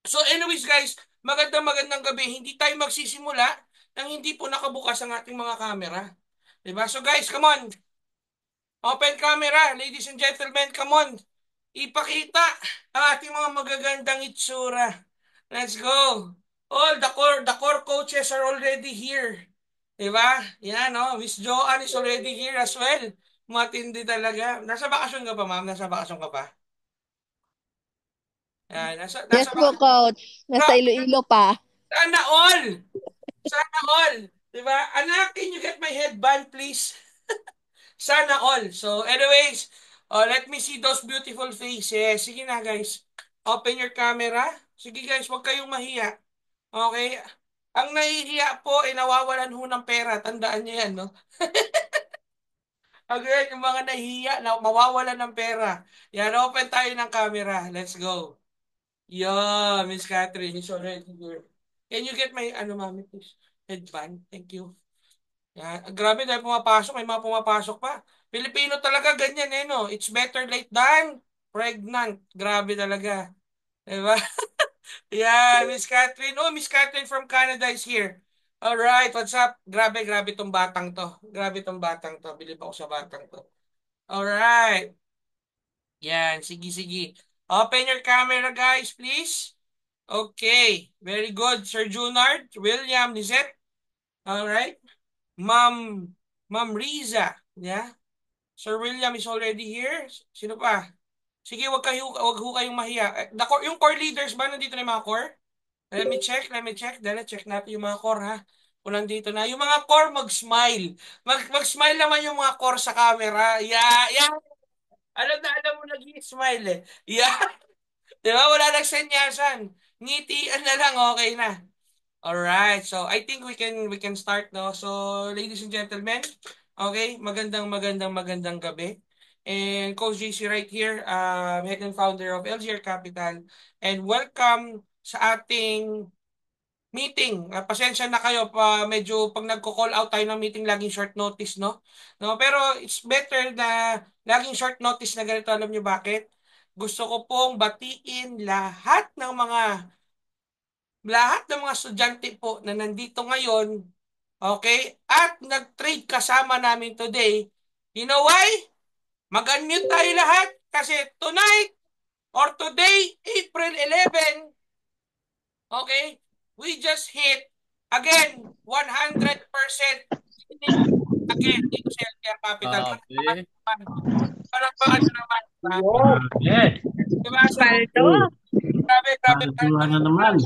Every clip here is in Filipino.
So anyways guys, magandang gabi. Hindi tayo magsisimula nang hindi po nakabukas ang ating mga camera. 'Di ba? So guys, come on. Open camera, ladies and gentlemen, come on. Ipakita ang ating mga magagandang itsura. Let's go. All the core coaches are already here. 'Di ba? Yan, no? Miss Joanne is already here as well. Matindi talaga. Nasa bakasyon ka pa, ma'am? Nasa bakasyon ka pa? Yan, nasa Yes po, bakasyon. coach. Nasa Iloilo pa. Sana all! Sana all! Diba? Anak, can you get my headband, please? Sana all. So, anyways, let me see those beautiful faces. Sige na, guys. Open your camera. Sige, guys, huwag kayong mahiya. Okay? Ang nahihiya po ay nawawalan ho ng pera. Tandaan niyo yan, no? Again, yung mga nahihiya na mawawalan ng pera. Yan, open tayo ng camera. Let's go. Yeah, Miss Catherine is already here. Can you get my, ano, mami, please? Headband. Thank you. Yan. Grabe dahil pumapasok, may mga pumapasok pa. Pilipino talaga ganyan eh, no? It's better late than pregnant. Grabe talaga. Diba? Yeah, Miss Catherine. Oh, Miss Catherine from Canada is here. Alright, what's up? Grabe tong batang to. Grabe tong batang to. Bilib ako sa batang to. Alright. Yan, sige. Open your camera, guys, please. Okay, very good. Sir Junard, William, Lizette. Alright. Ma'am, Ma'am Riza. Yeah. Sir William is already here. Sino pa? Sige, wag ho kayong mahiya. Yung core leaders ba? Nandito na yung mga core? Let me check. Dala, check natin yung mga core, ha? Kung nandito na. Yung mga core, mag-smile. Mag-smile naman yung mga core sa camera. Yeah. Alam mo, nag-smile eh. Yeah. Di ba? Wala nang senyasan. Ngitian na lang, okay na. Alright, so I think we can start, no. So, ladies and gentlemen, okay, magandang gabi. And Coach JC right here, head and founder of LGR Capital. And welcome sa ating meeting. Pasensya na kayo pa medyo pag nagko-call out tayo ng meeting laging short notice, no? No, pero it's better na laging short notice na ganito. Alam niyo bakit? Gusto ko pong batiin lahat ng mga estudyante po na nandito ngayon, okay, at nag-trade kasama namin today. You know why? Mag-unmute tayo lahat kasi tonight or today, April 11, okay, we just hit again 100% winning again dito sa LTR Capital. Grabe. Palakpakan nyo naman. Diba? Grabe. Diba? So, Uy, grabe. ano na naman?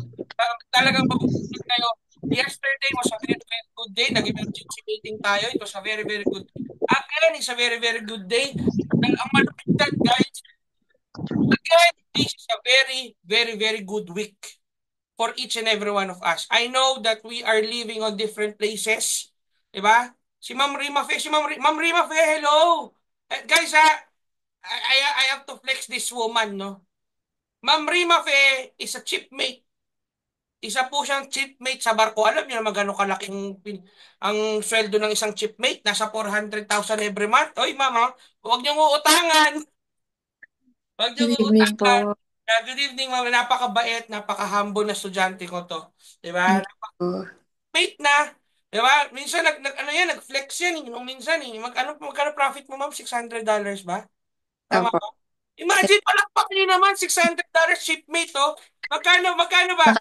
Talagang mabubusin kayo. Yesterday was a very good day. Nag-emergency meeting tayo. It was a very good day. Again, it's a very good day. Ang malupit dyan, guys, again, this is a very good week for each and every one of us. I know that we are living on different places. Diba? Ma'am Rima Fe, hello! Guys, I have to flex this woman, no? Ma'am Rima Fe is a chipmate. Isa po siyang chipmate sa barko. Alam niyo na magkano kalaking ang sweldo ng isang chipmate? Nasa 400,000 every month. Oy, mama, huwag niyong uutangan. Huwag niyong Good evening uutangan. po. Good evening, mama. Napakabait, napaka-humble na estudyante ko to. Di ba? Thank you po. Mate na. Di ba? Minsan, ano yan, nag-flex yan. Nung minsan, magkano profit mo, ma'am? $600 ba? Tama Opo. ba? Imagine, palakpak niyo naman, $600 shipmate, oh. Magkano ba?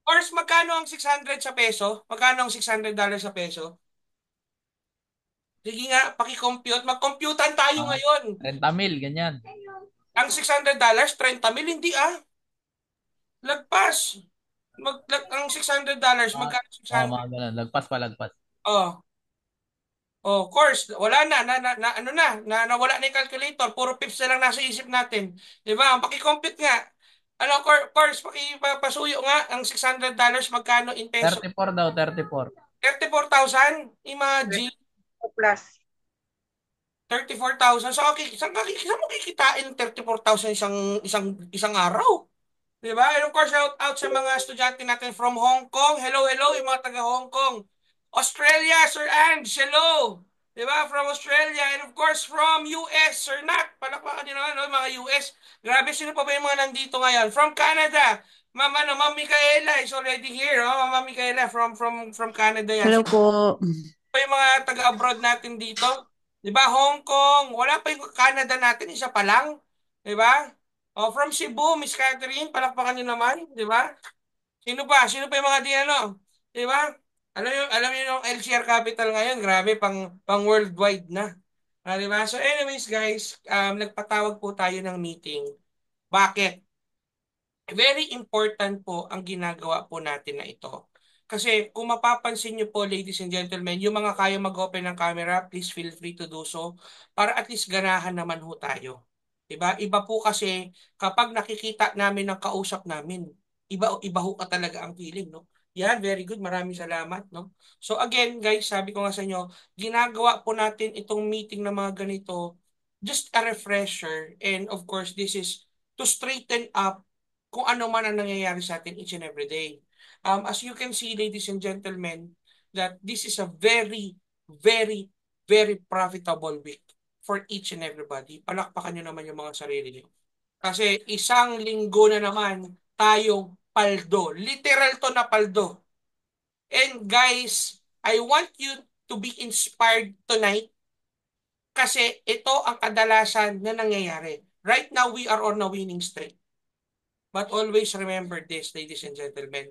Course, magkano ang 600 sa peso? Magkano ang $600 sa peso? Sige nga, paki-compute. Mag-computean tayo Ah, ngayon. 30 mil, ganyan. Ang $600, 30 mil, hindi ah. Lagpas. Ang $600, Ah, magkano oh, 600? mga ganun. Lagpas pa, lagpas. Oh, oh, course, wala nawala na yung calculator. Puro pips na lang nasa isip natin. Di ba? Ang paki-compute nga. Ano, course, pakipasuyo nga, ang $600, magkano in peso? 34 daw, 34. 34,000? Imagine. Plus. 34,000. So, okay, saan mo kikitain ng 34,000 isang araw? Di ba? And of course, shout out sa mga estudyante natin from Hong Kong. Hello, yung mga taga Hong Kong. Australia, Sir Ange, hello. Di ba? From Australia and of course from US, Sir Nat. Palakpakan nyo naman, no? Mga US. Grabe, sino pa ba yung mga nandito ngayon? From Canada. Ma'am Micaela is already here, oh. Ma'am Micaela from Canada yan. Hello Sino po. pa yung mga taga-abroad natin dito? Di ba? Hong Kong. Wala pa yung Canada natin, isa pa lang. Di ba? Oh, from Cebu, Miss Catherine, palakpakan nyo naman, di ba? Sino pa? Sino pa yung mga di ano? Di ba? Alam niyo yung LCR capital ngayon, grabe pang worldwide na. Di ba? So anyways guys, nagpatawag po tayo ng meeting. Bakit? Very important po ang ginagawa po natin na ito. Kasi kung mapapansin niyo po, ladies and gentlemen, yung mga kaya mag-open ng camera, please feel free to do so para at least ganahan naman ho tayo. Diba? Iba po kasi kapag nakikita namin ng kausap namin, iba ho ka talaga ang feeling, no? Yan, very good. Maraming salamat, no? So again, guys, sabi ko nga sa inyo, ginagawa po natin itong meeting na mga ganito, just a refresher. And of course, this is to straighten up kung ano man ang nangyayari sa atin each and every day. As you can see, ladies and gentlemen, that this is a very, very, very profitable week for each and everybody. Palakpakan nyo naman yung mga sarili nyo. Kasi isang linggo na naman tayong paldo. Literal to na paldo. And guys, I want you to be inspired tonight kasi ito ang kadalasan na nangyayari. Right now, we are on a winning streak. But always remember this, ladies and gentlemen.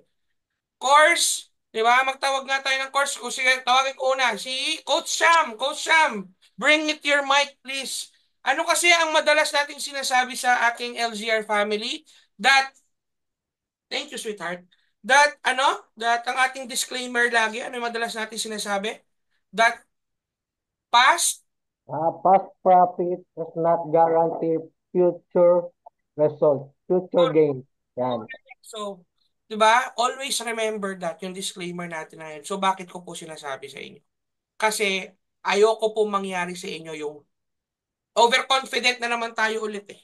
Course, di ba? Magtawag nga tayo ng course. Kung sige, tawagin ko una. Si Coach Sam. Coach Sam, bring it your mic, please. Ano kasi ang madalas nating sinasabi sa aking LGR family? That, thank you, sweetheart. That ang ating disclaimer lagi, ano yung madalas natin sinasabi? That past Past profit does not guarantee future results, future gain. Yan. So, 'di ba? Always remember that yung disclaimer natin na yun. So bakit ko po sinasabi sa inyo? Kasi ayoko po mangyari sa inyo yung overconfident na naman tayo ulit eh.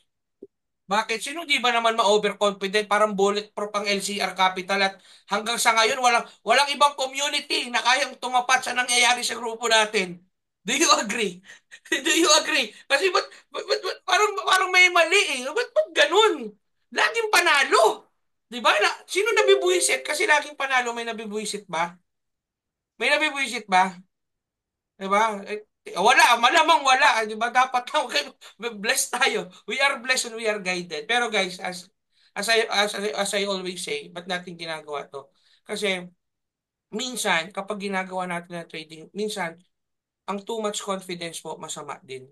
Bakit? Sino di ba naman ma-overconfident? Parang bulletproof ang LCR Capital at hanggang sa ngayon walang ibang community na kayang tumapat sa nangyayari sa grupo natin. Do you agree? Do you agree? Kasi parang may mali eh. Ba't ganun? Laging panalo. Di ba? Sino nabibuisit? Kasi laging panalo, may nabibuisit ba? May nabibuisit ba? Di ba? Wala, malamang wala. Di ba? Dapat lang, okay, blessed tayo. We are blessed and we are guided. Pero guys, as I always say, ba't natin ginagawa to? Kasi, minsan, kapag ginagawa natin na trading, minsan, ang too much confidence po, masama din.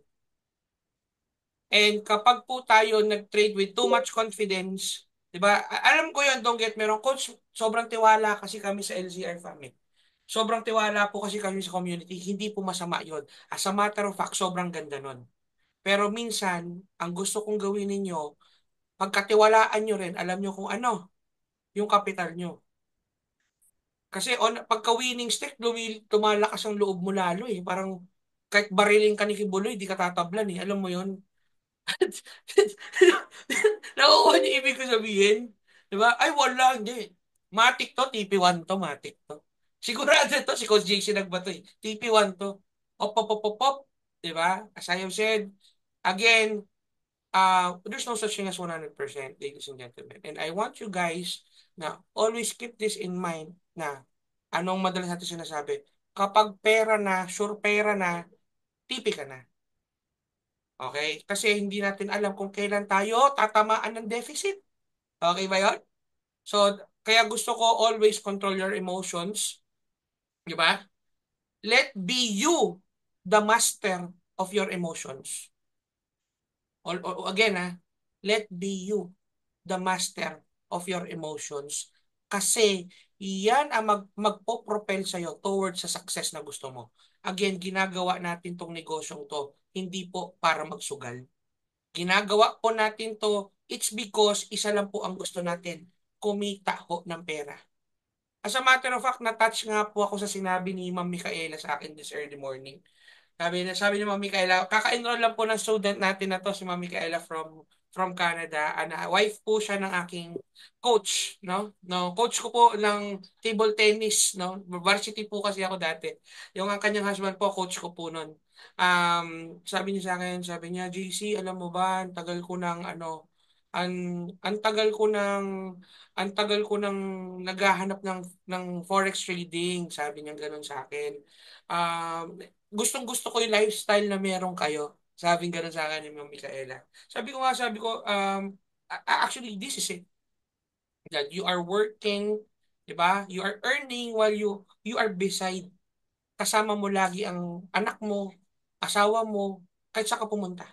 And kapag po tayo nag-trade with too much confidence, di ba? Alam ko yun, don't get me wrong. Coach, sobrang tiwala kasi kami sa LZR family. Sobrang tiwala po kasi kami sa community. Hindi po masama yun. As a matter of fact, sobrang ganda nun. Pero minsan, ang gusto kong gawin ninyo, pagkatiwalaan nyo rin, alam nyo kung ano, yung kapital nyo. Kasi pagka-winning streak, tumalakas ang loob mo lalo eh. Parang kahit bariling ka ni Kibuloy, di ka tatablan eh. Alam mo yun? Nakukuha niyo ibig ko sabihin? Diba? Ay, wala, hindi. Matik to, TP1 to, matik to. Sigurado to, si Coach JC nagbato eh. TP1 to. Op, op, op, op, op. Diba? As I have said, again, there's no such thing as 100%, ladies and gentlemen. And I want you guys na always keep this in mind na anong madalas natin sinasabi, kapag pera na, sure pera na, TP ka na. Okay? Kasi hindi natin alam kung kailan tayo tatamaan ng deficit. Okay ba yun? So, kaya gusto ko always control your emotions. Di ba? Let be you the master of your emotions. Again, let be you the master of your emotions. Kasi yan ang magpo-propel sa'yo towards sa success na gusto mo. Again, ginagawa natin tong negosyong to, hindi po para magsugal. Ginagawa po natin to, it's because isa lang po ang gusto natin, kumita ho ng pera. As a matter of fact, na-touch nga po ako sa sinabi ni Ma'am Micaela sa akin this early morning. Sabi ni Ma'am Micaela, kaka-enroll lang po ng student natin na to, si Ma'am Micaela from Canada. Wife po siya ng aking coach, no? No, coach ko po ng table tennis, no? Varsity po kasi ako dati. Yung ang kanyang husband po, coach ko po noon. Sabi niya sa akin, sabi niya, JC, alam mo ba, ang tagal ko ng ang, ang tagal ko ng, ang tagal ko ng naghahanap ng forex trading, sabi niya gano'n sa akin. Gustong gusto ko yung lifestyle na meron kayo. Sabi gano'n sa akin ni Ma'am Micaela. Sabi ko, actually, this is it. That you are working, di ba? You are earning while you are beside. Kasama mo lagi ang anak mo, asawa mo, kahit saan ka pumunta.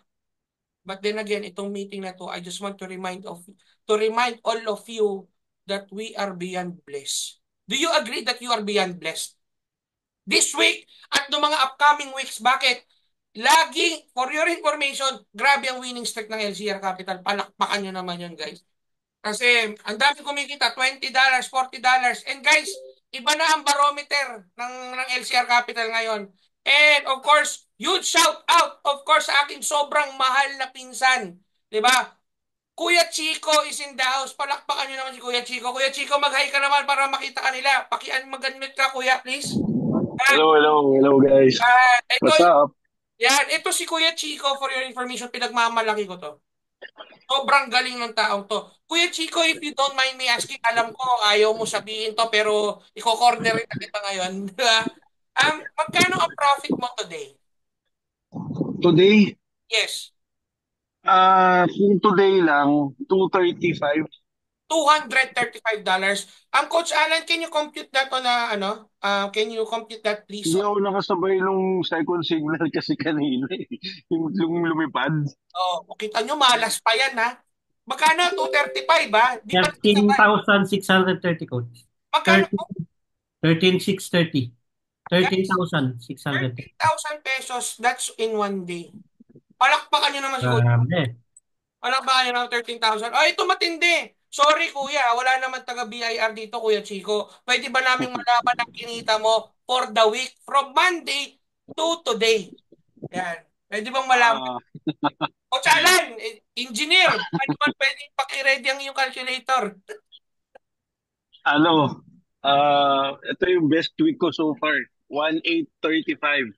But then again, itong meeting na to, I just want to remind all of you that we are beyond blessed. Do you agree that you are beyond blessed? This week at no mga upcoming weeks, bakit? Lagi, for your information, grabe ang winning streak ng LCR Capital. Palakpakan nyo naman yun, guys. Kasi ang dami kumikita, $20, $40. And guys, iba na ang barometer ng LCR Capital ngayon. And of course, huge shout out, of course, sa aking sobrang mahal na pinsan. 'Di ba? Kuya Chico is in the house. Palakpakan nyo naman si Kuya Chico. Kuya Chico, mag-hi ka naman para makita ka nila. Mag-unmute ka, Kuya, please. Hello guys. Ito, What's up? ito si Kuya Chico, for your information, pinagmamalaki ko to. Sobrang galing ng taong to. Kuya Chico, if you don't mind me asking, alam ko ayaw mo sabihin to pero iko-corner na kita ngayon. Di ba? Magkano ang profit mo today? Today, Yes. kung today lang, 235. $235. Coach Alan, can you compute that on can you compute that please? Hindi ako nakasabay nung second signal kasi kanina eh. Yung lumipad. Oh, kita nyo, malas pa yan ha. Magkano? 235 ba? Di ba? 13,630 coach. Magkano? 13,630. 13,630. 30,000 pesos, that's in one day. Palakpakan nyo naman si Kuya. Grabe. Palakpakan nyo ng 13,000. Oh, ito matindi. Sorry kuya, wala naman taga BIR dito, Kuya Chico. Pwede ba naming malaman ang kinita mo for the week from Monday to today? Yan. Pwede bang malaman? O Chalan, engineer, paano man pwede paki-ready ang iyong calculator? Ito yung best week ko so far. 1,835.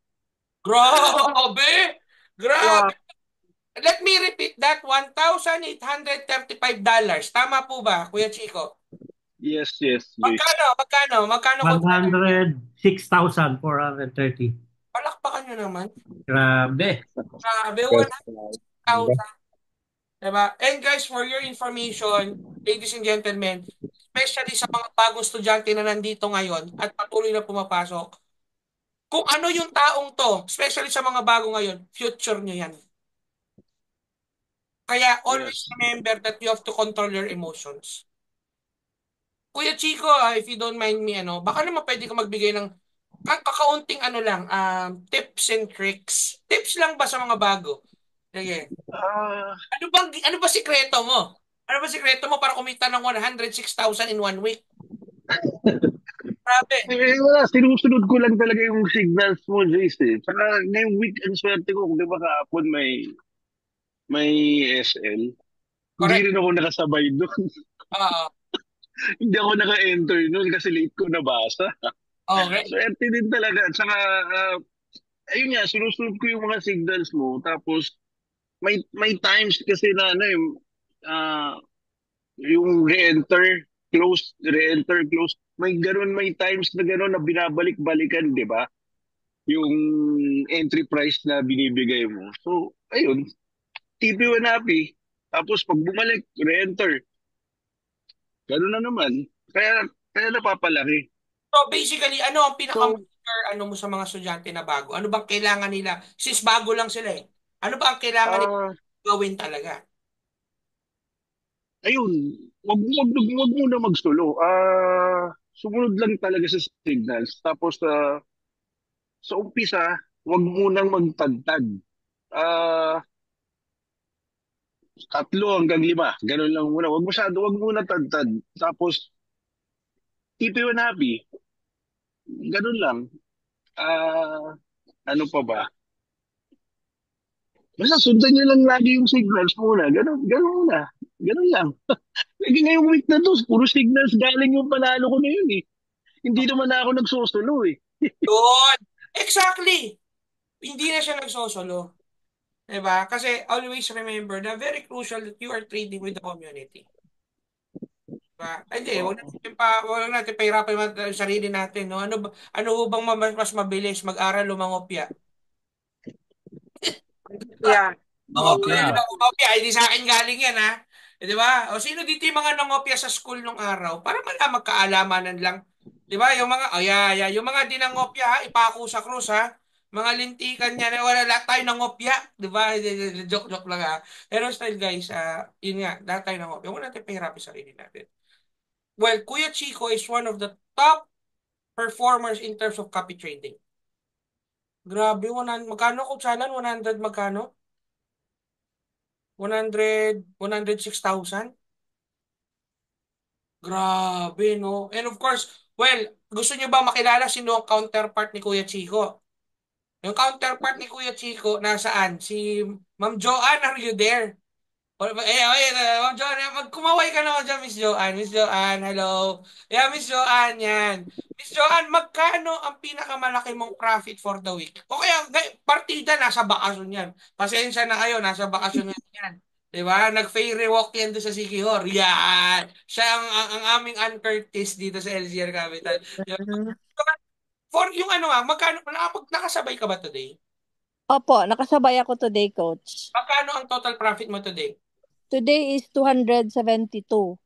Grabe! Grabe! Wow. Let me repeat that, $1,835. Tama po ba, Kuya Chico? Yes, Jace. Magkano? 106,430. Palakpakan nyo naman. Grabe. Grabe, 100,000. Diba? And guys, for your information, ladies and gentlemen, especially sa mga bagong estudyante na nandito ngayon at patuloy na pumapasok, kung ano yung taong to, especially sa mga bago ngayon, future nyo yan. Kaya always Yes. remember that you have to control your emotions. Kuya Chico, if you don't mind me, baka naman pwede ka magbigay ng kakaunting lang, tips and tricks. Tips lang ba sa mga bago? Sige. Ah, Ano ba sikreto mo? Ano ba sikreto mo para kumita ng 106,000 in one week? Grabe. wala. Sinusunod ko lang talaga yung signals mo, Jace. Saka ngayong week, ang swerte ko, di ba kahapon may SL. Hindi Correct. rin ako nakasabay doon. Oo. Hindi ako naka-enter noon kasi late ko nabasa. Okay. Swerte din talaga. At saka, ayun nga, sinusunod ko yung mga signals mo. Tapos, may times kasi na yung re-enter, close. May times na ganun na binabalik-balikan, di ba? Yung entry price na binibigay mo. So, ayun, TP1 happy. Tapos, pag bumalik, re-enter. Ganun na naman. Kaya napapalaki. So basically, ano ang So, pinaka-major mo sa mga estudyante na bago? Ano bang kailangan nila? Since bago lang sila eh. Ano ba ang kailangan nila ah gawin talaga? ayun, wag muna magsulo. Sumunod lang talaga sa signals. Tapos, sa umpisa, wag munang magtagtag. Ah, 3 hanggang 5. Ganun lang muna. Wag muna tagtag. Tapos, TP1 happy. Ganun lang. Ah, ano pa ba? Basta sundan nyo lang lagi yung signals muna. Ganun muna. Ganun lang. Lagi ngayong week na to, puro signals galing yung panalo ko na yun eh. Hindi naman ako nagsusulo eh. Yun! Exactly! hindi na siya nagsosolo. Diba? Kasi always remember na very crucial that you are trading with the community. Diba? Hindi, wag natin pahirapan yung sarili natin. No? Ano ho bang mas mabilis? Mag-aral o mangopya? Yeah. Mangopya. Yeah. Mangopya, hindi sa akin galing yan, ha? Di ba? O sino dito yung mga nangopya sa school nung araw? Para magkaalamanan lang. Di ba? Yung mga, yung mga di nangopya, ha? Ipako sa krus, ha? Mga lintikan niya na wala lahat tayo nangopya. Di ba? Joke lang, ha? Pero still, guys, yun nga, lahat tayo nangopya. Huwag natin pahirapin sarili natin. Well, Kuya Chico is one of the top performers in terms of copy trading. Grabe, magkano ko channel? 100 magkano? 106,000? Grabe, no? And of course, well, gusto niyo ba makilala sino ang counterpart ni Kuya Chico? Yung counterpart ni Kuya Chico, nasaan? Si Ma'am Joanne, are you there? Ma'am Joanne, magkumaway ka naman dyan, Miss Joanne. Miss Joanne, hello. Yeah, Miss Joanne, yan. Miss Joanne, magkano ang pinakamalaki mong profit for the week? O kaya, partida, nasa bakasyon yan. Pasensya na kayo, nasa bakasyon yan. Diba? Nag-fairy walk yan doon sa Sikihor. Yan. Siya ang aming Ann Curtis dito sa LGR Capital. Diba? For yung magkano, nakasabay ka ba today? Opo, nakasabay ako today, coach. Magkano ang total profit mo today? Today is 272. 272.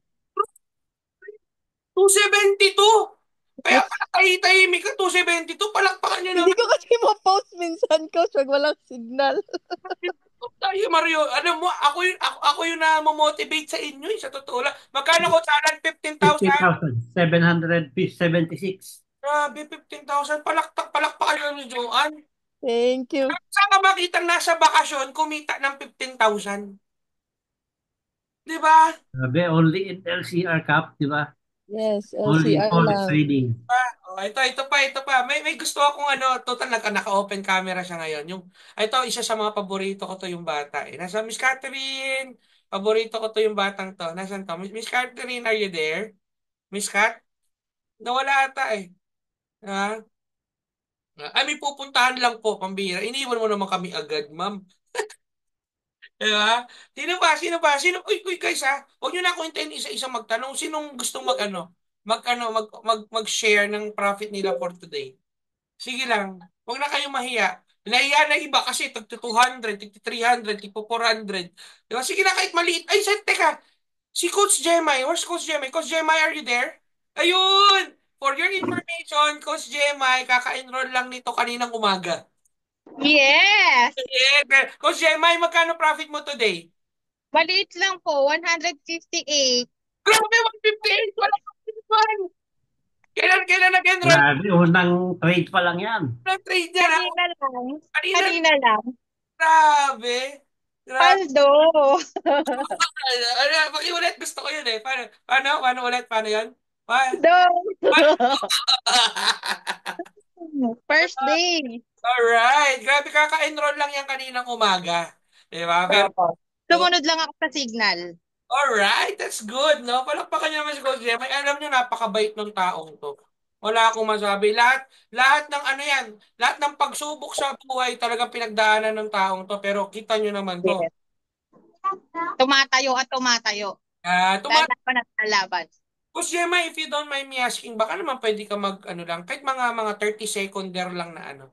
Kaya pala tahimik ka, 272. Palakpakan nyo Hindi naman. ko kasi ma-post minsan, coach, wag walang signal. Tayo, Mario. Alam mo, ako yung na-motivate sa inyo. Sa totoo lang. Magkano ko charan? 15,000? 15,776. Grabe, 15,000. Palakpakan nyo ni Joanne. Thank you. Saan ka makita nasa bakasyon, kumita ng 15,000? Di ba? Grabe, only in LCR Cup, di ba? Yes, Only LCR Forex lang. trading. Oh, ito pa. May gusto akong total naka-open camera siya ngayon. Ito, isa sa mga paborito ko to yung bata. Nasa Miss Catherine. Paborito ko to yung batang to. Nasaan to? Miss Catherine, are you there? Miss Cat? Nawala ata eh. Ha? Ay, may pupuntahan lang po, pambira. Iniwan mo naman kami agad, ma'am. Diba? Uy, guys ha. Huwag nyo na ako hintayin isa-isa magtanong. Sinong gustong mag-share ng profit nila for today? Sige lang. Huwag na kayong mahiya. Nahiya na iba kasi tag 200, tag 300, tag 400. Diba? Sige na kahit maliit. Ay, teka. Si Coach Jemai. Where's Coach Jemai? Coach Jemai, are you there? Ayun! For your information, Coach Jemai, kaka-enroll lang nito kaninang umaga. Yes! Yeah. Coach Jemai, magkano profit mo today? Maliit lang po, 158. Grabe, 158! Wala ka naman! Kailan nag-enroll? Grabe, unang trade pa lang yan. Walang trade yan, ha? Kanina lang. Kanina, Kanina lang. grabe. Grabe. Paldo. Pakiulit, gusto ko yun eh. Paano ulit? Paano yun? Do. First day. Alright. Grabe, kaka-enroll lang yan kaninang umaga. Diba? Pero, Opo. Sumunod lang ako sa signal. alright, that's good, no? Palakpakan niyo naman si Coach Jemay. Alam niyo, napakabait ng taong to. Wala akong masabi. Lahat ng yan, lahat ng pagsubok sa buhay talagang pinagdaanan ng taong to. Pero kita niyo naman to. Yes. Tumatayo at tumatayo. Lalaban at lalaban. Coach Gemma, if you don't mind me asking, baka naman pwede ka lang, kahit mga 30 seconder lang na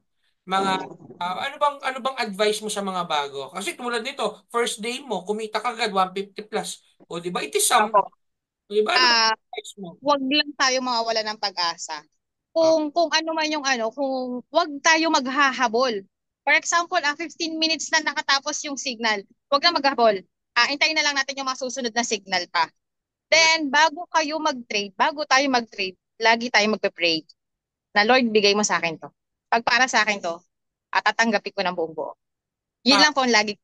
mga, ano bang advice mo sa mga bago? Kasi tulad nito, first day mo, kumita ka agad, 150 plus. O, di ba? It is some, Opo. di ba? Ano bang Ah, advice mo? wag lang tayo mawawala ng pag-asa. Kung ano man yung kung wag tayo maghahabol. For example, 15 minutes na nakatapos yung signal. Wag na maghabol. Hintayin na lang natin yung mga susunod na signal pa. Then, bago tayo mag-trade, lagi tayo magpe-pray na Lord, bigay mo sa akin to. Pag para sa akin to, at tatanggapin ko ng buong buo. Yun Ah. lang po ang lagi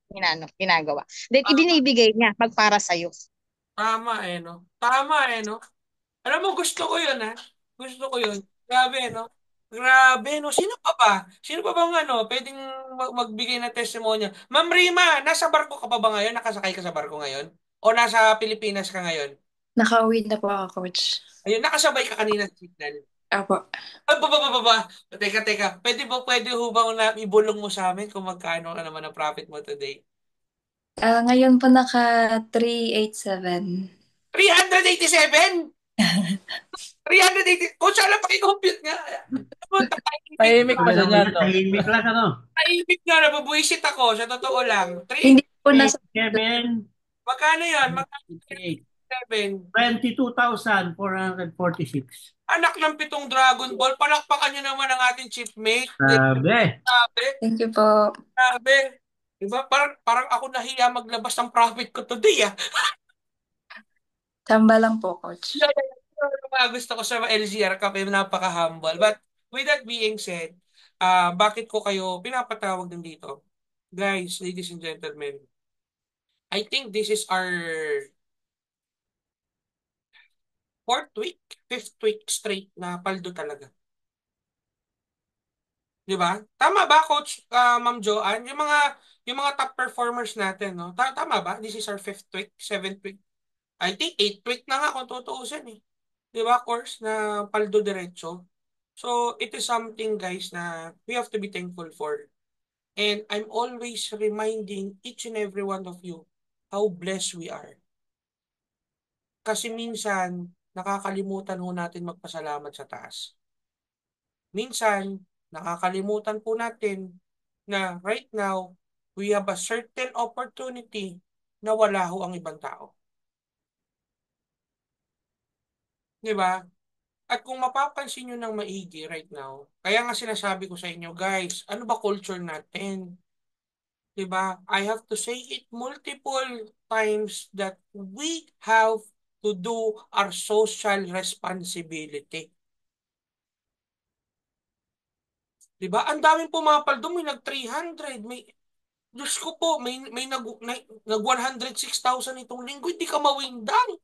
ginagawa. Then, ibinibigay niya pag para sa'yo. Tama no? Tama no? Alam mo, gusto ko yun, ha? Gusto ko yun. Grabe, no? Grabe, no? Sino pa ba? Sino pa bang pwedeng magbigay ng testimonya? Ma'am Rima, nasa barko ka pa ba ngayon? Nakasakay ka sa barko ngayon? O nasa Pilipinas ka ngayon? Nakauwi na po ako, coach. Ayun, nakasabay ka kanina sa signal. Apo. Ba. Teka. Pwede ho bang na ibulong mo sa amin kung magkano ka naman ang profit mo today? Ngayon po naka 387. 387? 380? Kung saan lang pakicompute nga. Tahimik ba Ano siya lang niyan, yan, no? tahimik lang ano. Tahimik na, nabubuisit ako, sa totoo lang. Hindi po nasa 7, Magkano yun? Magkano 8, 7? 22,446. Anak ng pitong Dragon Ball, palakpakan nyo naman ang ating chiefmate. Sabi. Grabe, Thank you po. grabe. Diba? Parang ako nahiya maglabas ng profit ko today, ah. Tamba lang po, coach. Yung mga gusto ko sa LZR Cup, ay napaka-humble. But with that being said, bakit ko kayo pinapatawag din dito? Guys, ladies and gentlemen, I think this is our fourth week, fifth week straight na paldo talaga. Di ba? Tama ba, Coach Ma'am Joanne? Yung mga top performers natin, no? Tama ba? This is our fifth week, seventh week. I think eighth week na nga kung tutuusin eh. Di ba, course, na paldo diretso. So, it is something, guys, na we have to be thankful for. And I'm always reminding each and every one of you how blessed we are. Kasi minsan, nakakalimutan ho natin magpasalamat sa taas. Minsan, nakakalimutan po natin na right now, we have a certain opportunity na wala ho ang ibang tao. Di ba? At kung mapapansin nyo ng maigi right now, kaya nga sinasabi ko sa inyo, guys, ano ba culture natin? Diba? I have to say it multiple times that we have to do our social responsibility. Diba? Ang daming pumapaldo, may nag 300, may Diyos ko po, may nag 106,000 itong linggo, hindi ka mawindang.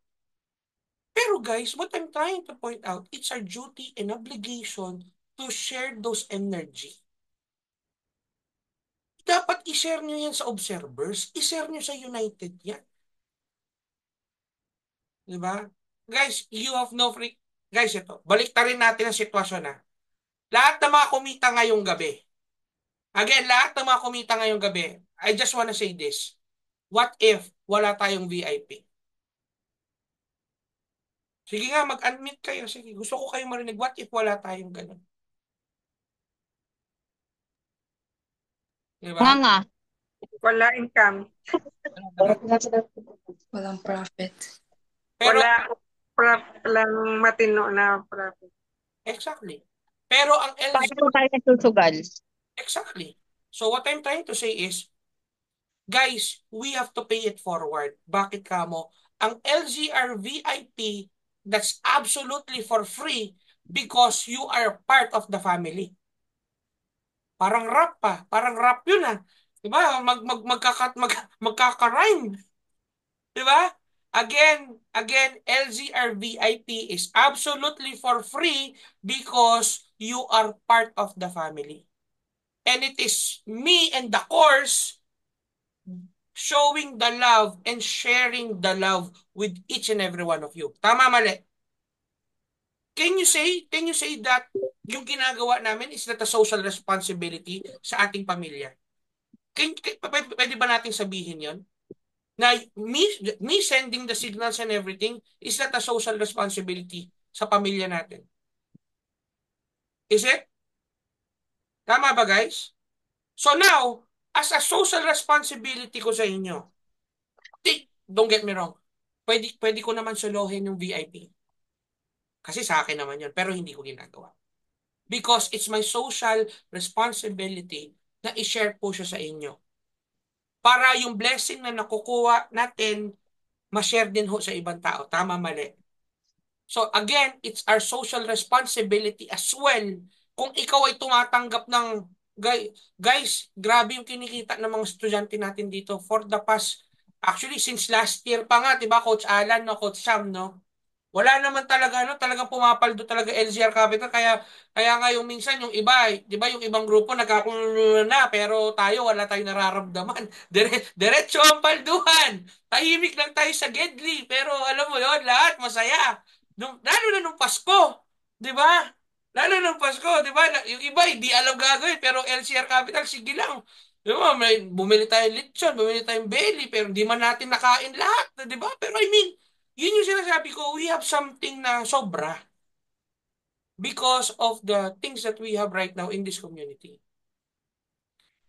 Pero guys, what I'm trying to point out, it's our duty and obligation to share those energy. Dapat i-share nyo yan sa observers, i-share nyo sa United yan. Diba? Guys, you have no free... Guys, ito, balik rin natin ang sitwasyon na. Lahat ng mga kumita ngayong gabi. Again, lahat ng mga kumita ngayong gabi. I just wanna say this. What if wala tayong VIP? Sige nga, mag-unmute kayo. Sige, gusto ko kayo marinig. What if wala tayong ganun? Diba? Nga. Wala income. Walang profit. Pero, Walang matino na profit. exactly. Pero ang LZ... Paano tayo nagsusugal? Exactly. So what I'm trying to say is, guys, we have to pay it forward. Bakit kamo? Ang LZR VIP, that's absolutely for free because you are part of the family. Parang rap pa. Parang rap yun ah. Diba? Magkaka-rhyme. Diba? Again, LZR VIP is absolutely for free because you are part of the family. And it is me and the course showing the love and sharing the love with each and every one of you. Tama, mali? Can you say that yung ginagawa namin is not a social responsibility sa ating pamilya? Pwede ba natin sabihin yon? Na me sending the signals and everything is not a social responsibility sa pamilya natin. Is it? Tama ba, guys? So now, as a social responsibility ko sa inyo, don't get me wrong, pwede ko naman solohin yung VIP. Kasi sa akin naman yun, pero hindi ko ginagawa. Because it's my social responsibility na i-share po siya sa inyo. Para yung blessing na nakukuha natin, ma-share din ho sa ibang tao. Tama, mali. So again, it's our social responsibility as well. Kung ikaw ay tumatanggap ng, guys, grabe yung kinikita ng mga estudyante natin dito for the past, actually since last year pa nga, diba, Coach Alan, no, Coach Sam, no? Wala naman talaga, no, talagang pumapaldo talaga LZR Capital. Kaya nga yung minsan, yung iba, di ba, yung ibang grupo nagkakulo na, pero tayo, wala tayong nararamdaman. Diretso ang palduhan. Tahimik lang tayo sa Gedli. Pero alam mo yon, lahat masaya. Lalo na nung Pasko. Di ba? Lalo ng Pasko, di ba? Yung iba, hindi alam gagawin, pero LCR Capital, sige lang. Di ba? Bumili tayong lechon, bumili tayong belly, pero di man natin nakain lahat, di ba? Pero I mean, yun yung sinasabi ko, we have something na sobra because of the things that we have right now in this community.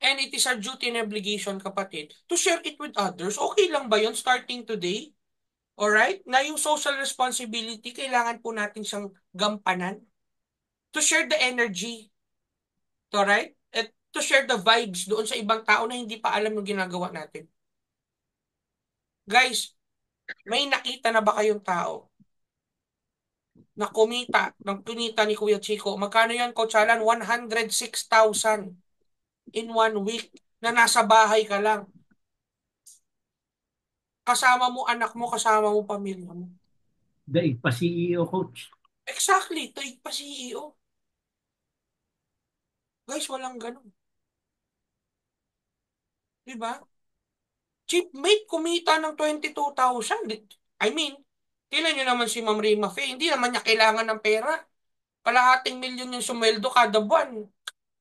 And it is our duty and obligation, kapatid, to share it with others. Okay lang ba yun starting today? Alright? Na yung social responsibility, kailangan po natin siyang gampanan. To share the energy. Alright? At to share the vibes doon sa ibang tao na hindi pa alam yung ginagawa natin. Guys, may nakita na ba kayong tao na kumita ni Kuya Chico? Magkano yan, Coach Alan? 106,000 in 1 week na nasa bahay ka lang. Kasama mo anak mo, kasama mo pamilya mo. Daig pa CEO, coach. Exactly, taig pa CEO. Guys, walang ganun. Diba? Chipmate kumita ng 22,000. I mean, tingnan nyo naman si Ma'am Rima Faye, hindi naman niya kailangan ng pera. Kalahating milyon yung sumweldo kada buwan.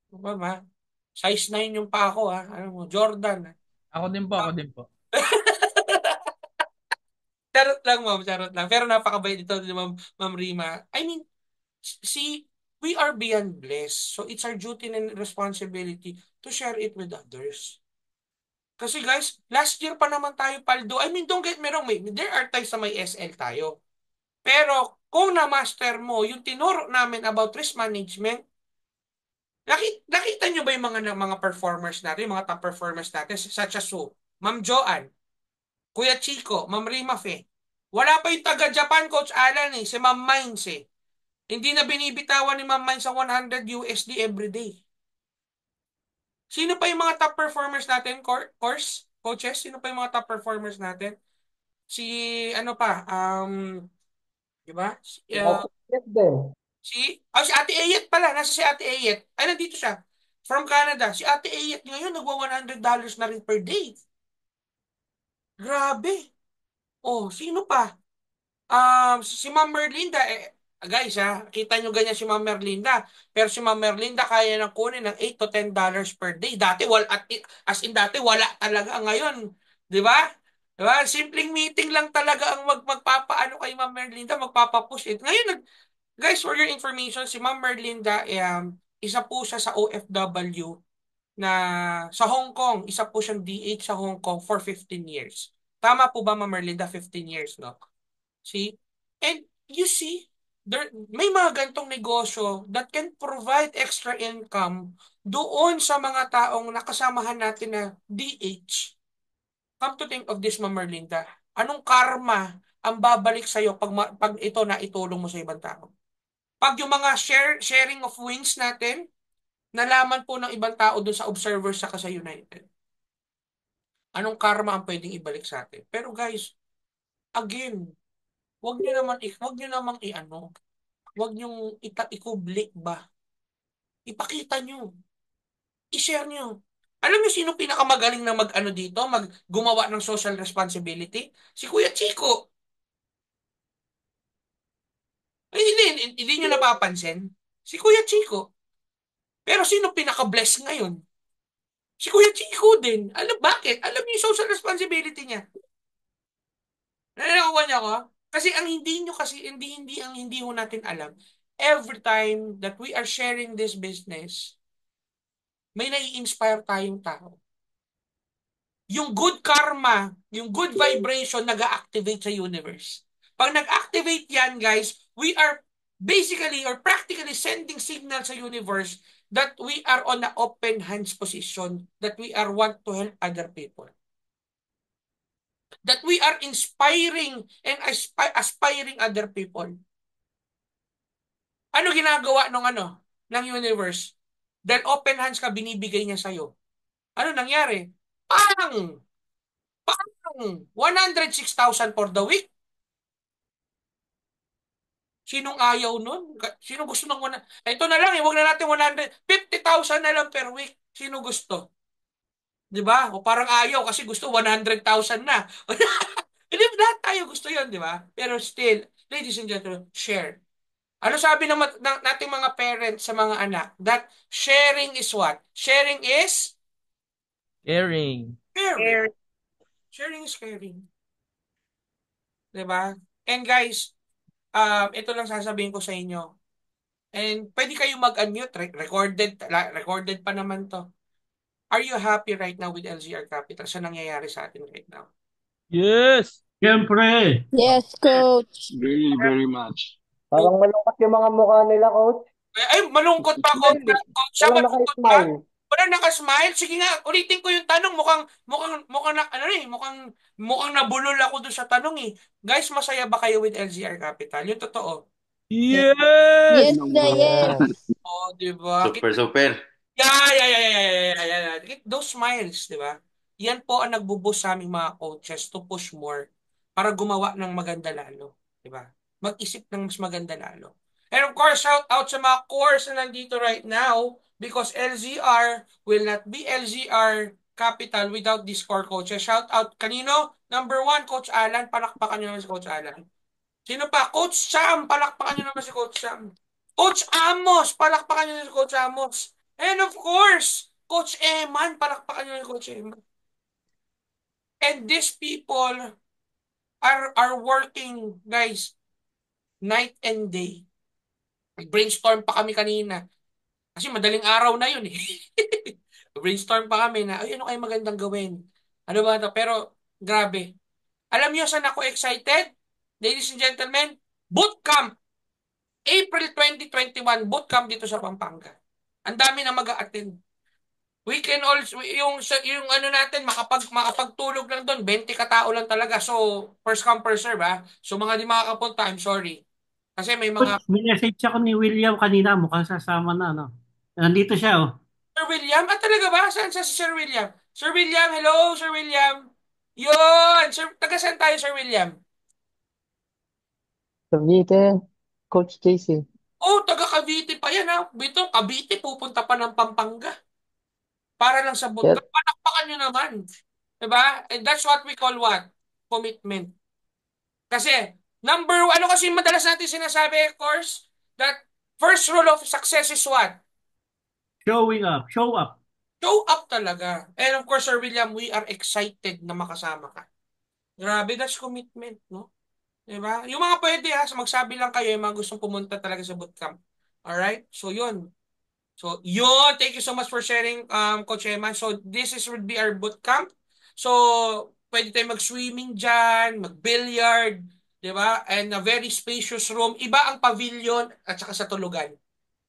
Diba ba? Size 9 yung pa ako, ha? Ano mo, Jordan. Ako din po, ako din po. Charot lang, ma'am, charot lang. Pero napakabait ito ni Ma'am Rima. I mean, see, we are beyond blessed. So it's our duty and responsibility to share it with others. Kasi guys, last year pa naman tayo paldo. I mean, don't get me wrong, there are times na may SL tayo. Pero kung na-master mo yung tinuro namin about risk management, nakita nyo ba yung mga performers natin, yung mga top performers natin, such as who? Ma'am Joanne, Kuya Chico, Ma'am Rima Fe. Wala pa yung taga-Japan, Coach Alan si Ma'am Mines Hindi na binibitawan ni Ma'am Mines sa 100 USD every day. Sino pa yung mga top performers natin, coaches? Sino pa yung mga top performers natin? Si, ano pa, di ba? Yes, din. Si Ate Ayet pala, nasa si Ate Ayet. Ay, nandito siya. From Canada. Si Ate Ayet ngayon, nagwa $100 na rin per day. Grabe. Oh, sino pa? Si Ma'am Merlinda, guys kita nyo ganyan si Ma'am Merlinda. Pero si Ma'am Merlinda kaya nang kunin ng $8 to $10 per day. As in dati, wala talaga ngayon. Di ba? Di ba? Simpleng meeting lang talaga ang magpapaano kay Ma'am Merlinda, magpapapush it. Ngayon, guys, for your information, si Ma'am Merlinda, isa po siya sa OFW na sa Hong Kong. Isa po siyang DH sa Hong Kong for 15 years. Tama po ba, Ma'am Merlinda? 15 years, no? See? And you see, may mga gantong negosyo that can provide extra income doon sa mga taong nakasamahan natin na DH. Come to think of this, Ma'am Merlinda. Anong karma ang babalik sa'yo pag ito na itulong mo sa ibang tao? Pag yung mga sharing of wins natin, nalaman po ng ibang tao doon sa observers saka sa United. Anong karma ang pwedeng ibalik sa atin? Pero guys, again, wag niyo naman i-ano, wag niyo ikublik ba? Ipakita niyo. I-share niyo. Alam niyo sino pinakamagaling na mag-ano dito, gumawa ng social responsibility? Si Kuya Chico. Ay, hindi niyo napapansin. Si Kuya Chico. Pero sino pinaka-bless ngayon? Si Kuya Chico din. Alam bakit? Alam niyo yung social responsibility niya. Nanakuha niya ko? Kasi ang hindi ho natin alam. Every time that we are sharing this business, may nai-inspire tayong tao. Yung good karma, yung good vibration nag-activate sa universe. Pag nag-activate yan, guys, we are basically or practically sending signal sa universe that we are on an open hands position, that we are want to help other people. That we are inspiring and aspiring other people. Ano ginagawa ng universe? Dahil open hands ka, binibigay niya sa'yo. Ano nangyari? Pang! 106,000 for the week. Sinong ayaw nun? Sino gusto ng Ito na lang wag na natin 150,000 na lang per week. Sino gusto? 'Di ba? O parang ayaw kasi gusto 100,000 na. Hindi lahat tayo gusto 'yon, 'di ba? Pero still, ladies and gentlemen, share. Ano sabi ng nating mga parents sa mga anak? That sharing is what? Sharing is Caring. caring. Air. Sharing is caring. 'Di ba? And guys, ito lang sasabihin ko sa inyo. And pwede kayo mag-unmute. Recorded pa naman to. Are you happy right now with LZR Capital sa nangyayari sa atin right now? Yes! Siyempre, Yes, coach. Very, very much. Parang malungkot yung mga mukha nila, coach. Ay, malungkot pa, coach. Hindi. Coach, siya Walang malungkot pa. naka-smile. Wala naka-smile. Sige nga, ulitin ko yung tanong. Mukhang na, ano eh, mukhang nabulol ako doon sa tanong eh. Guys, masaya ba kayo with LZR Capital? Yung totoo. Yes! Yes, Number the yes. one. Oh, di ba? Super, super. Yeah. Those smiles, di ba? Yan po ang nagbo-boost sa aming mga coaches to push more para gumawa ng maganda lalo, di ba? Mag-isip ng mas maganda lalo. And of course, shout out sa mga course na nandito right now because LZR will not be LZR Capital without these core coaches. Shout out kanino? Number one, Coach Alan. Palakpakan nyo naman si Coach Alan. Sino pa? Coach Sam. Palakpakan nyo naman si Coach Sam. Coach Amos. Palakpakan nyo naman si Coach Amos. And of course, Coach Eman. Palakpakan nyo naman si Coach Eman. And these people are working, guys, night and day. Brainstorm pa kami kanina. Kasi madaling araw na yun eh. Brainstorm pa kami na, ay, ano kayo magandang gawin? Ano ba ito? Pero, grabe. Alam niyo saan ako excited? Ladies and gentlemen, bootcamp. April 2021, bootcamp dito sa Pampanga. Ang dami na mag-a-attend. We can also, yung ano natin, makapagtulog lang doon, 20 katao lang talaga. So, first come, first serve ha. So, mga di makakapunta, I'm sorry. Kasi may mga, coach, minessage ako ni William kanina, mukhang sasama na, no? Nandito siya, oh. Sir William? Ah, talaga ba? Saan sa si Sir William? Sir William, hello, Sir William. Yun! Sir, taga saan tayo, Sir William? Cavite, Coach JC. Oh, taga Cavite pa yan ha. Bito, Cavite, pupunta pa ng Pampanga. Para lang sa Yes. bootcamp. Palakpakan nyo naman. Diba? And that's what we call what? Commitment. Kasi, ano kasi madalas natin sinasabi, of course, that first rule of success is what? Showing up, show up. Show up talaga. And of course, Sir William, we are excited na makasama ka. Grabe, that's commitment, no? Diba? Yung mga pwede ha, magsabi lang kayo, yung mga gustong pumunta talaga sa bootcamp. Alright? So, yun. Thank you so much for sharing, Coach Eman. So, would be our bootcamp. So, pwede tayo mag-swimming dyan, mag-billiard, di ba? And a very spacious room. Iba ang pavilion at saka sa tulugan.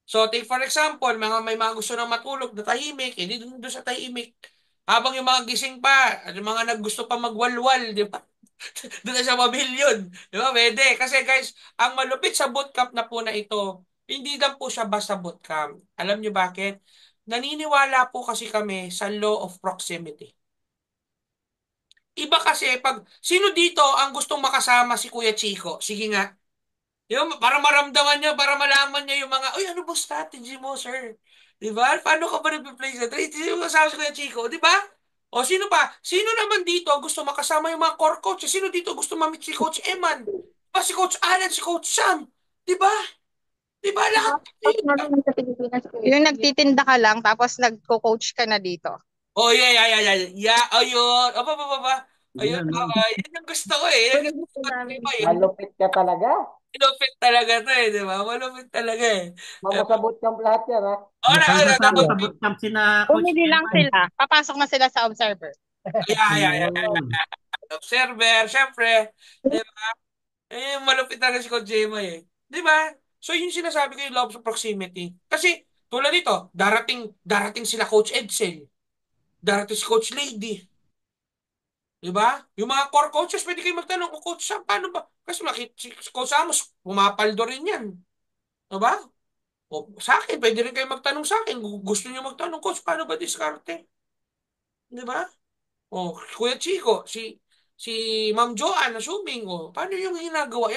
So, take for example, may mga gusto na matulog na tahimik, hindi doon sa tahimik. Habang yung mga gising pa, at yung mga naggusto pa magwalwal, di ba? Doon sa pavilion. Di ba? Pwede. Kasi guys, ang malupit sa bootcamp na po na ito, hindi lang po siya basta bootcamp. Alam niyo bakit? Naniniwala po kasi kami sa law of proximity. Iba kasi sino dito ang gustong makasama si Kuya Chico? Sige nga. Yung, para maramdaman niya, para malaman niya yung mga, uy, ano ba strategy mo, sir? Di ba? Paano ka ba nag-play sa trade? Sino kasama si Kuya Chico? Di ba? O sino pa? Sino naman dito gusto makasama yung mga core coach? Sino dito gusto mamit si Coach Eman? Diba si Coach Alan, si Coach Sam? Di ba? Di ba? Lahat. Yung nagtitinda ka lang, tapos nagko-coach ka na dito. Oh, yeah. Ayun. Aba. Ayun, Yan, no? yan yung gusto ko eh. Yan yung gusto ko eh. Malupit ka talaga. Malupit talaga to eh, di ba? Malupit talaga eh. Mamasabot kang lahat yan, ha? Mukhang sasama Tapos, sa bootcamp sina Coach Bumili lang Eman. sila. Papasok na sila sa observer. yeah. Yun. Observer, syempre. Di ba? Malupit talaga si Coach Jema eh. Di ba? So, yung sinasabi ko yung love of proximity. Kasi, tulad nito, darating sila Coach Edsel. Darating si Coach Lady. Di ba? Yung mga core coaches, pwede kayo magtanong, Coach Sam, paano ba? Kasi si Coach Amos, pumapaldo rin yan. Di ba? O, sa akin, pwede rin kayo magtanong sa akin. Gusto niyo magtanong, Coach, paano ba diskarte? Di ba? O, Kuya Chico, si Ma'am Joanne, assuming, paano yung ginagawa?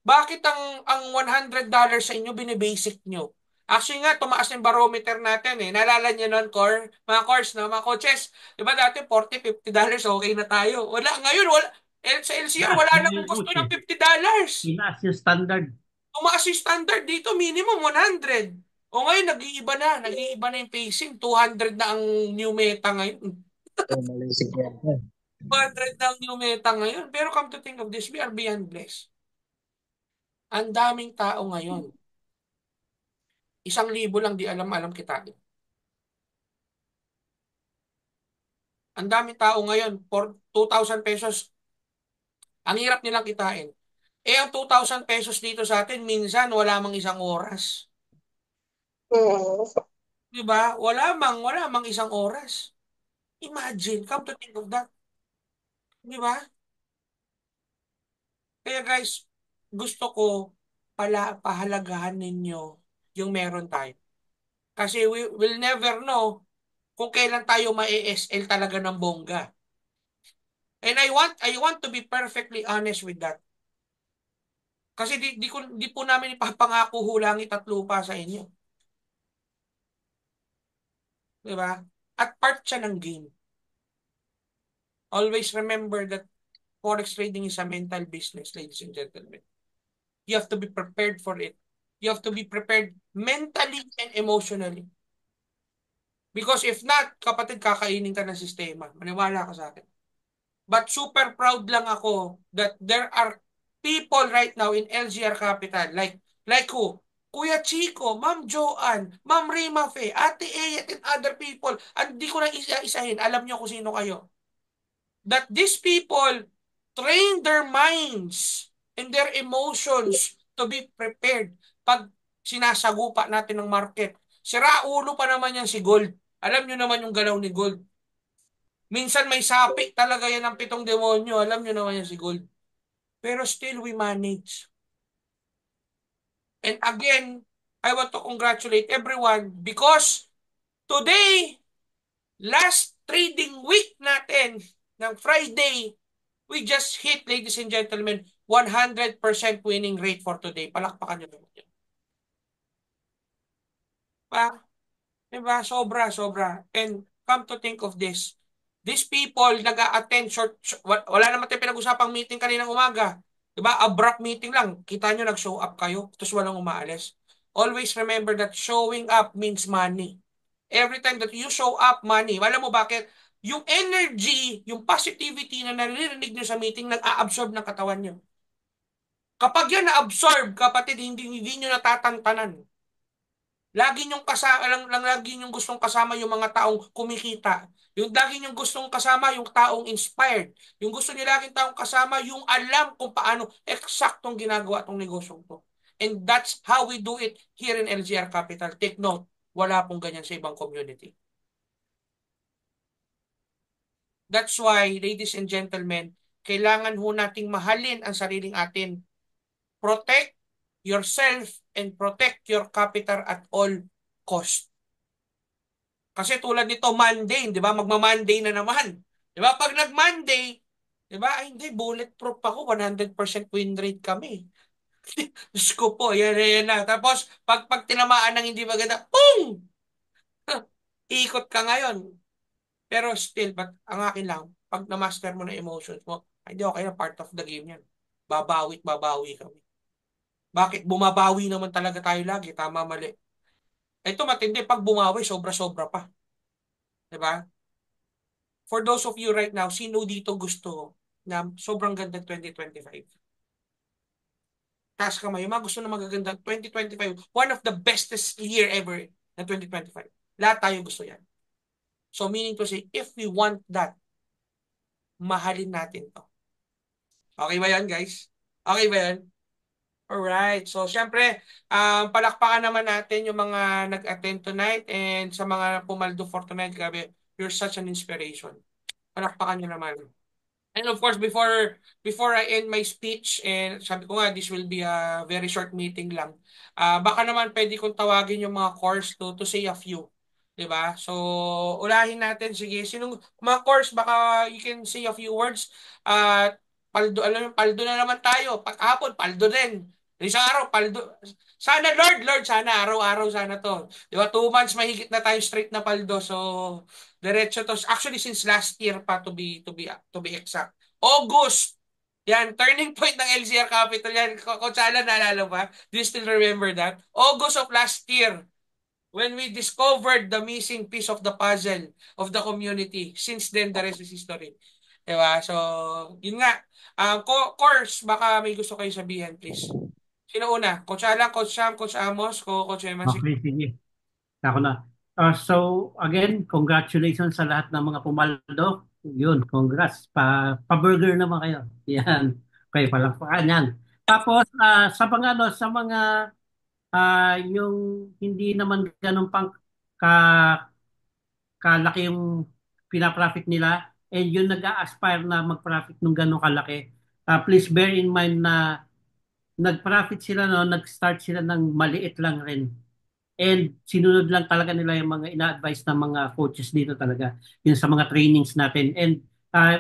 Bakit ang $100 sa inyo binibasic nyo? Actually nga, tumaas yung barometer natin eh. Naalala niyo nun, mga cores, no? Mga coaches. Di ba dati, $40, $50, okay na tayo. Wala, ngayon, wala. Sa LCR, wala Taas na namang yung gusto coach ng eh. $50. Tinaas yung standard. tumaas yung standard dito, minimum 100. O ngayon, nag-iiba na yung pacing. 200 na ang new meta ngayon. Malaysia yan. 200 na ang new meta ngayon. Pero come to think of this, we are beyond blessed. Ang daming tao ngayon. 1,000 lang di alam kita. Ang daming tao ngayon, for 2,000 pesos, ang hirap nilang kitain. Ang 2,000 pesos dito sa atin, minsan wala mang 1 oras. Di ba? Wala mang 1 oras. Imagine, come to think of that. Di ba? Kaya guys, gusto ko pahalagahan ninyo yung meron tayo. Kasi we will never know kung kailan tayo ma-ESL talaga ng bongga. And I want to be perfectly honest with that. Kasi di po namin ipapangako hulangit at lupa sa inyo. Di ba? At part siya ng game. Always remember that forex trading is a mental business, ladies and gentlemen. You have to be prepared for it. You have to be prepared mentally and emotionally. Because if not, kapatid, kakainin ka ng sistema. Maniwala ka sa akin. But super proud lang ako that there are people right now in LGR Capital, like who? Kuya Chico, Ma'am Joanne, Ma'am Rima Fe, Ate Eyet, and other people. Hindi ko na isa-isahin. Alam niyo kung sino kayo. That these people train their minds and their emotions to be prepared pag sinasagupa natin ng market. Sira ulo pa naman yan si Gold. Alam nyo naman yung galaw ni Gold. Minsan may sapik talaga yan ng 7 demonyo. Alam nyo naman yan si Gold. Pero still we manage. And again, I want to congratulate everyone because today, last trading week natin ng Friday, we just hit, ladies and gentlemen, 100% winning rate for today. Palakpakan nyo naman yun. Diba? Sobra. And come to think of this, these people nag-a-attend wala naman tayong pinag-usapang meeting kaninang umaga. Diba? Abrupt meeting lang. Kita nyo nag-show up kayo, tapos walang umaalis. Always remember that showing up means money. Every time that you show up, money. Alam mo bakit? Yung energy, yung positivity na naririnig nyo sa meeting, nag-a-absorb ng katawan nyo. Kapag yan na-absorb, kapatid, hindi nyo natatantanan. Lagi nyong lagi nyong gustong kasama yung mga taong kumikita. Yung lagi nyong gustong kasama yung taong inspired. Yung gusto niyo laging taong kasama yung alam kung paano eksaktong ginagawa tong negosyong to. And that's how we do it here in LGR Capital. Take note, wala pong ganyan sa ibang community. That's why, ladies and gentlemen, kailangan ho nating mahalin ang sariling atin. Protect yourself and protect your capital at all cost. Kasi tulad nito, Monday, di ba? Magma-Monday na naman. Di ba? Pag nag-Monday, di ba? Ay, hindi, bulletproof ako. 100% win rate kami. Diyos ko po, yan na. Tapos, pag tinamaan ng hindi maganda, boom! Ikot ka ngayon. Pero still, ang akin lang, pag na-master mo na emotions mo, hindi okay na, part of the game yan. Babawi kami. Bakit? Bumabawi naman talaga tayo lagi. Tama, mali. Ito matindi, pag bumawi, sobra-sobra pa. Diba? For those of you right now, sino dito gusto na sobrang ganda 2025? Taas kamay. Yung mga gusto na magaganda 2025, one of the bestest year ever na 2025. Lahat tayo gusto yan. So meaning to say, if we want that, mahalin natin to. Okay ba yan, guys? Okay ba yan? Alright. So, syempre, palakpakan naman natin yung mga nag-attend tonight and sa mga pumaldo for tonight. Grabe, you're such an inspiration. Palakpakan nyo naman. And of course, before I end my speech, and sabi ko nga, this will be a very short meeting lang. Baka naman pwede kong tawagin yung mga course to say a few. Diba? So, ulahin natin. Sige, sinong mga course, baka you can say a few words. Paldo, alam mo, paldo na naman tayo. Pag-hapon, paldo din. Isang araw, paldo. Sana, Lord, sana, araw-araw sana to. Diba, 2 months mahigit na tayo straight na paldo. So, diretso to. Actually, since last year pa to be exact. August Yan, turning point ng LCR Capital yan. Coach Alan, naalala ba? Do you still remember that? August of last year, when we discovered the missing piece of the puzzle of the community. Since then, the rest is history. Diba? So, yun nga. Course, baka may gusto kayo sabihin, please. Sino una? Coach Alan, Coach Sam, Coach Amos, Coach Eman. Okay, sige. Ako na. So, again, congratulations sa lahat ng mga pumaldo. Yun, congrats. Pa-burger naman kayo. Yan. Okay, palakpakan yan. Tapos, sa mga, ano, sa mga, yung hindi naman ganun pang ka, kalaki yung pinaprofit nila and yung nag-a-aspire na mag-profit ng ganun kalaki. Please bear in mind na nag-profit sila, no, nag-start sila ng maliit lang rin. And sinunod lang talaga nila yung mga ina-advise ng mga coaches dito talaga, yung sa mga trainings natin. And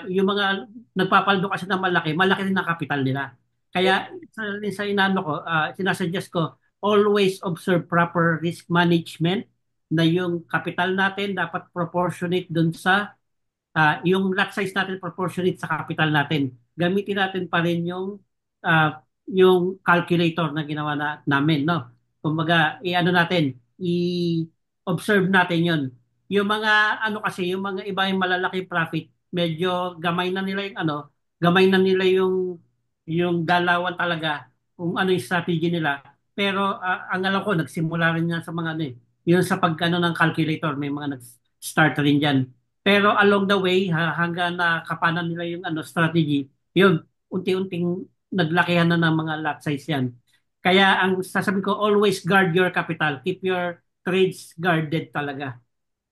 yung mga nagpapaldo kasi na malaki, malaki rin ang kapital nila. Kaya sa inano ko, sinasuggest ko, always observe proper risk management na yung kapital natin dapat proportionate dun sa yung lot size natin proportionate sa capital natin. Gamitin natin pa rin yung calculator na ginawa namin, no? Kumbaga, i-ano natin, i-observe natin 'yon. Yung mga ano kasi, yung mga iba yung malalaki profit, medyo gamay na nila yung ano, gamay na nila yung galawan talaga kung ano yung strategy nila. Pero ang alam ko, nagsimula rin yan sa mga ano eh. Yun sa pagkano ng calculator, may mga nag-start rin dyan. Pero along the way, hanggang nakapanan nila yung ano strategy, yun, unti-unting naglakihan na ng mga lot size yan. Kaya ang sasabi ko, always guard your capital. Keep your trades guarded talaga.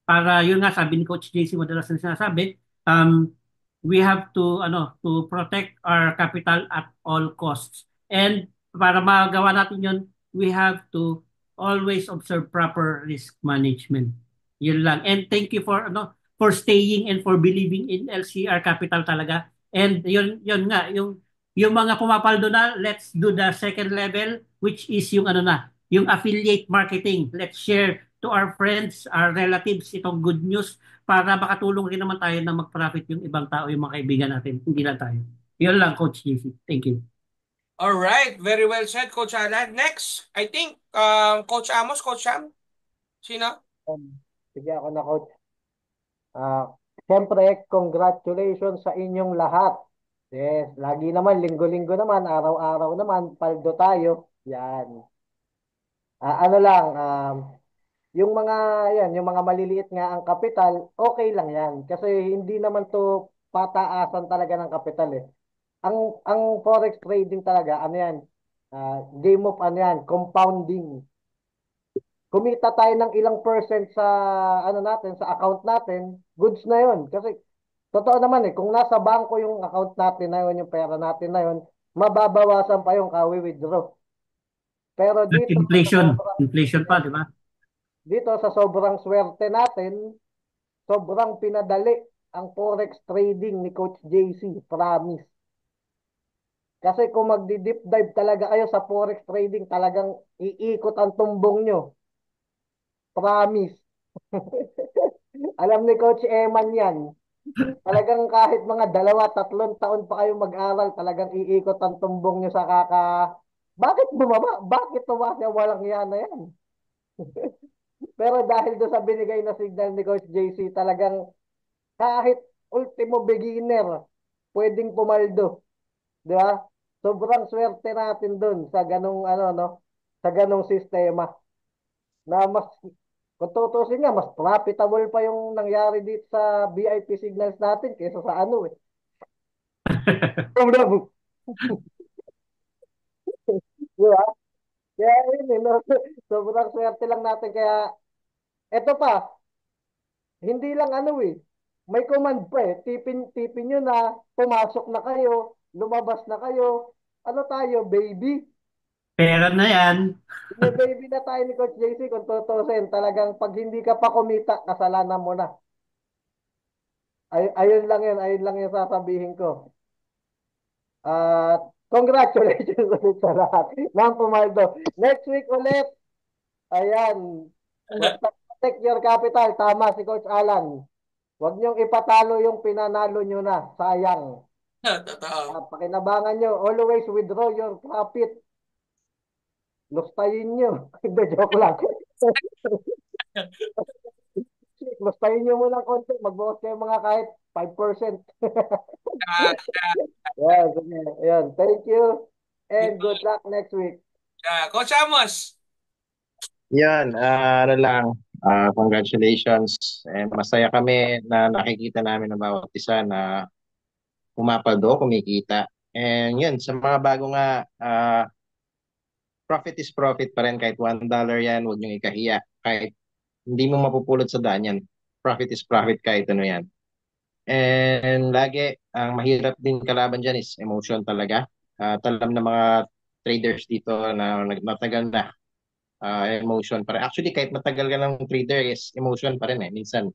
Para yun nga, sabi ni Coach JC, madalas na sinasabi, we have to protect our capital at all costs. And para magawa natin yun, we have to always observe proper risk management. Yun lang. And thank you for staying and for believing in LCR Capital talaga. And yun nga, yung mga pumapaldo na, let's do the second level, which is yung yung affiliate marketing. Let's share to our friends, our relatives, itong good news para makatulong rin naman tayo na mag-profit yung ibang tao, yung mga kaibigan natin, hindi lang tayo. Yun lang, Coach JC. Thank you. All right, very well said, Coach Alan. Next, I think, Coach Amos, Coach Sam, sino? Sige ako na, Coach. Siyempre, congratulations sa inyong lahat. Yes, lagi naman, linggo-linggo naman, araw-araw naman, paldo tayo. Yan. Ano lang, yung mga, yung mga maliliit nga ang kapital, okay lang yan. Kasi hindi naman to pataasan talaga ng kapital eh. Ang forex trading talaga, ano yan, game of ano yan, compounding. Kumita tayo ng ilang percent sa ano natin, sa account natin, goods na yun. Kasi totoo naman eh, kung nasa bangko yung account natin na yun, yung pera natin na yun, mababawasan pa yung kawi-withdraw. Pero dito Inflation pa, di ba? Dito sa sobrang swerte natin, sobrang pinadali ang forex trading ni Coach JC, promise. Kasi kung magdi-deep dive talaga kayo sa forex trading, talagang iikot ang tumbong nyo. Promise. Alam ni Coach Eman yan. Talagang kahit mga 2-3 taon pa kayo mag-aral, talagang iikot ang tumbong nyo sa Bakit bumaba? Bakit tumaas yung walang yan na yan? Pero dahil doon sa binigay na signal ni Coach JC, talagang kahit ultimo beginner, pwedeng pumaldo. Di ba? Sobrang swerte natin doon sa ganong sa ganong sistema. Na mas kung tutusin nga, mas profitable pa yung nangyari dito sa VIP signals natin kaysa sa ano eh. Di ba? Kaya yun eh, no? Sobrang swerte lang natin. Kaya, eto pa, hindi lang ano eh, may command pa eh. Tipin nyo na, pumasok na kayo, lumabas na kayo. Ano tayo, baby? Pera na yan. May baby na tayo ni Coach JC kung tutusin. Talagang pag hindi ka pa kumita, kasalanan mo na. Ayun lang yun, ayun lang yung sasabihin ko. At congratulations ulit sa lahat ng pumaldo. Next week ulit, ayan, basta protect your capital. Tama si Coach Alan. Huwag niyong ipatalo yung pinanalo nyo na. Sayang. Totoo. Pakinabangan nyo, always withdraw your profit. Lustayin nyo. Hindi, joke lang. Lustayin nyo muna konti. Magbukas kayo mga kahit 5%. Ah, Yes, sige. Ayan. Thank you. And yun. good luck next week. Coach Amos. Yan, ano lang, congratulations. Masaya kami na nakikita namin ng bawat isa na pumapaldo, kumikita. And yun, sa mga bago nga, profit is profit pa rin. Kahit $1 yan, huwag niyong ikahiya. Kahit hindi mo mapupulot sa daan yan. Profit is profit kahit ano yan. And lagi, ang mahirap din kalaban dyan is emotion talaga. Alam ng mga traders dito na matagal na, emotion pa rin. Actually, kahit matagal ka ng trader, is emotion pa rin eh. Minsan,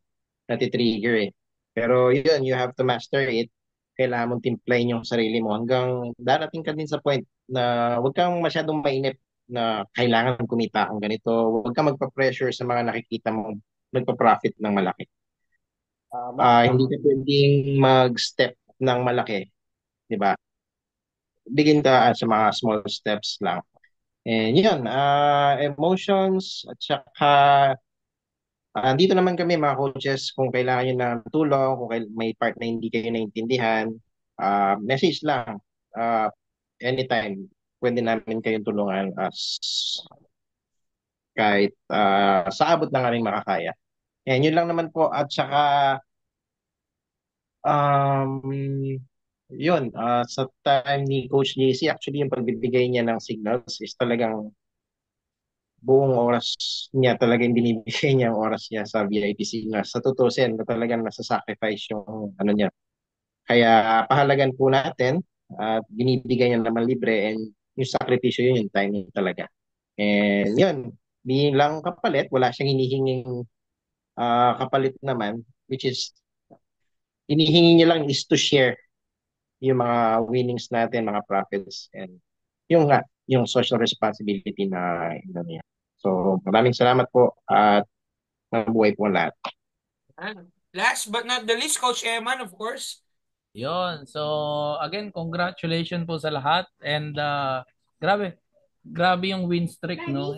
natitrigger eh. Pero yun, you have to master it. Kailangan mong timplayin yung sarili mo hanggang darating ka din sa point na huwag kang masyadong mainip na kailangan kumita akong ganito. Huwag kang magpa-pressure sa mga nakikita mong nagpa-profit ng malaki. Tama. Hindi ka pwedeng mag-step ng malaki, di ba? Begin ka sa mga small steps lang. And yun, emotions at saka andito naman kami mga coaches kung kailangan nyo ng tulong, kung may part na hindi kayo naintindihan, message lang. Uh, Anytime, pwede namin kayong tulungan as kahit sa abot ng aming makakaya. And yun lang naman po. At saka, um, yun, sa time ni Coach JC, actually yung pagbibigay niya ng signals is talagang buong oras niya talaga yung binibigay niya ang oras niya sa VIP signals. Sa tutusin, na talagang nasa-sacrifice yung ano niya. Kaya pahalagan po natin at binibigay niya naman libre and yung sakripisyo yun, yung time niya talaga. And yun, bilang kapalit, wala siyang hinihinging kapalit naman, which is hinihingi niya lang is to share yung mga winnings natin, mga profits, and yung nga, yung social responsibility na ano niya. So, maraming salamat po at mabuhay po ang lahat. Last but not the least, Coach Eman, of course. Yon. So, again, congratulations po sa lahat. And grabe. Grabe yung win streak, no?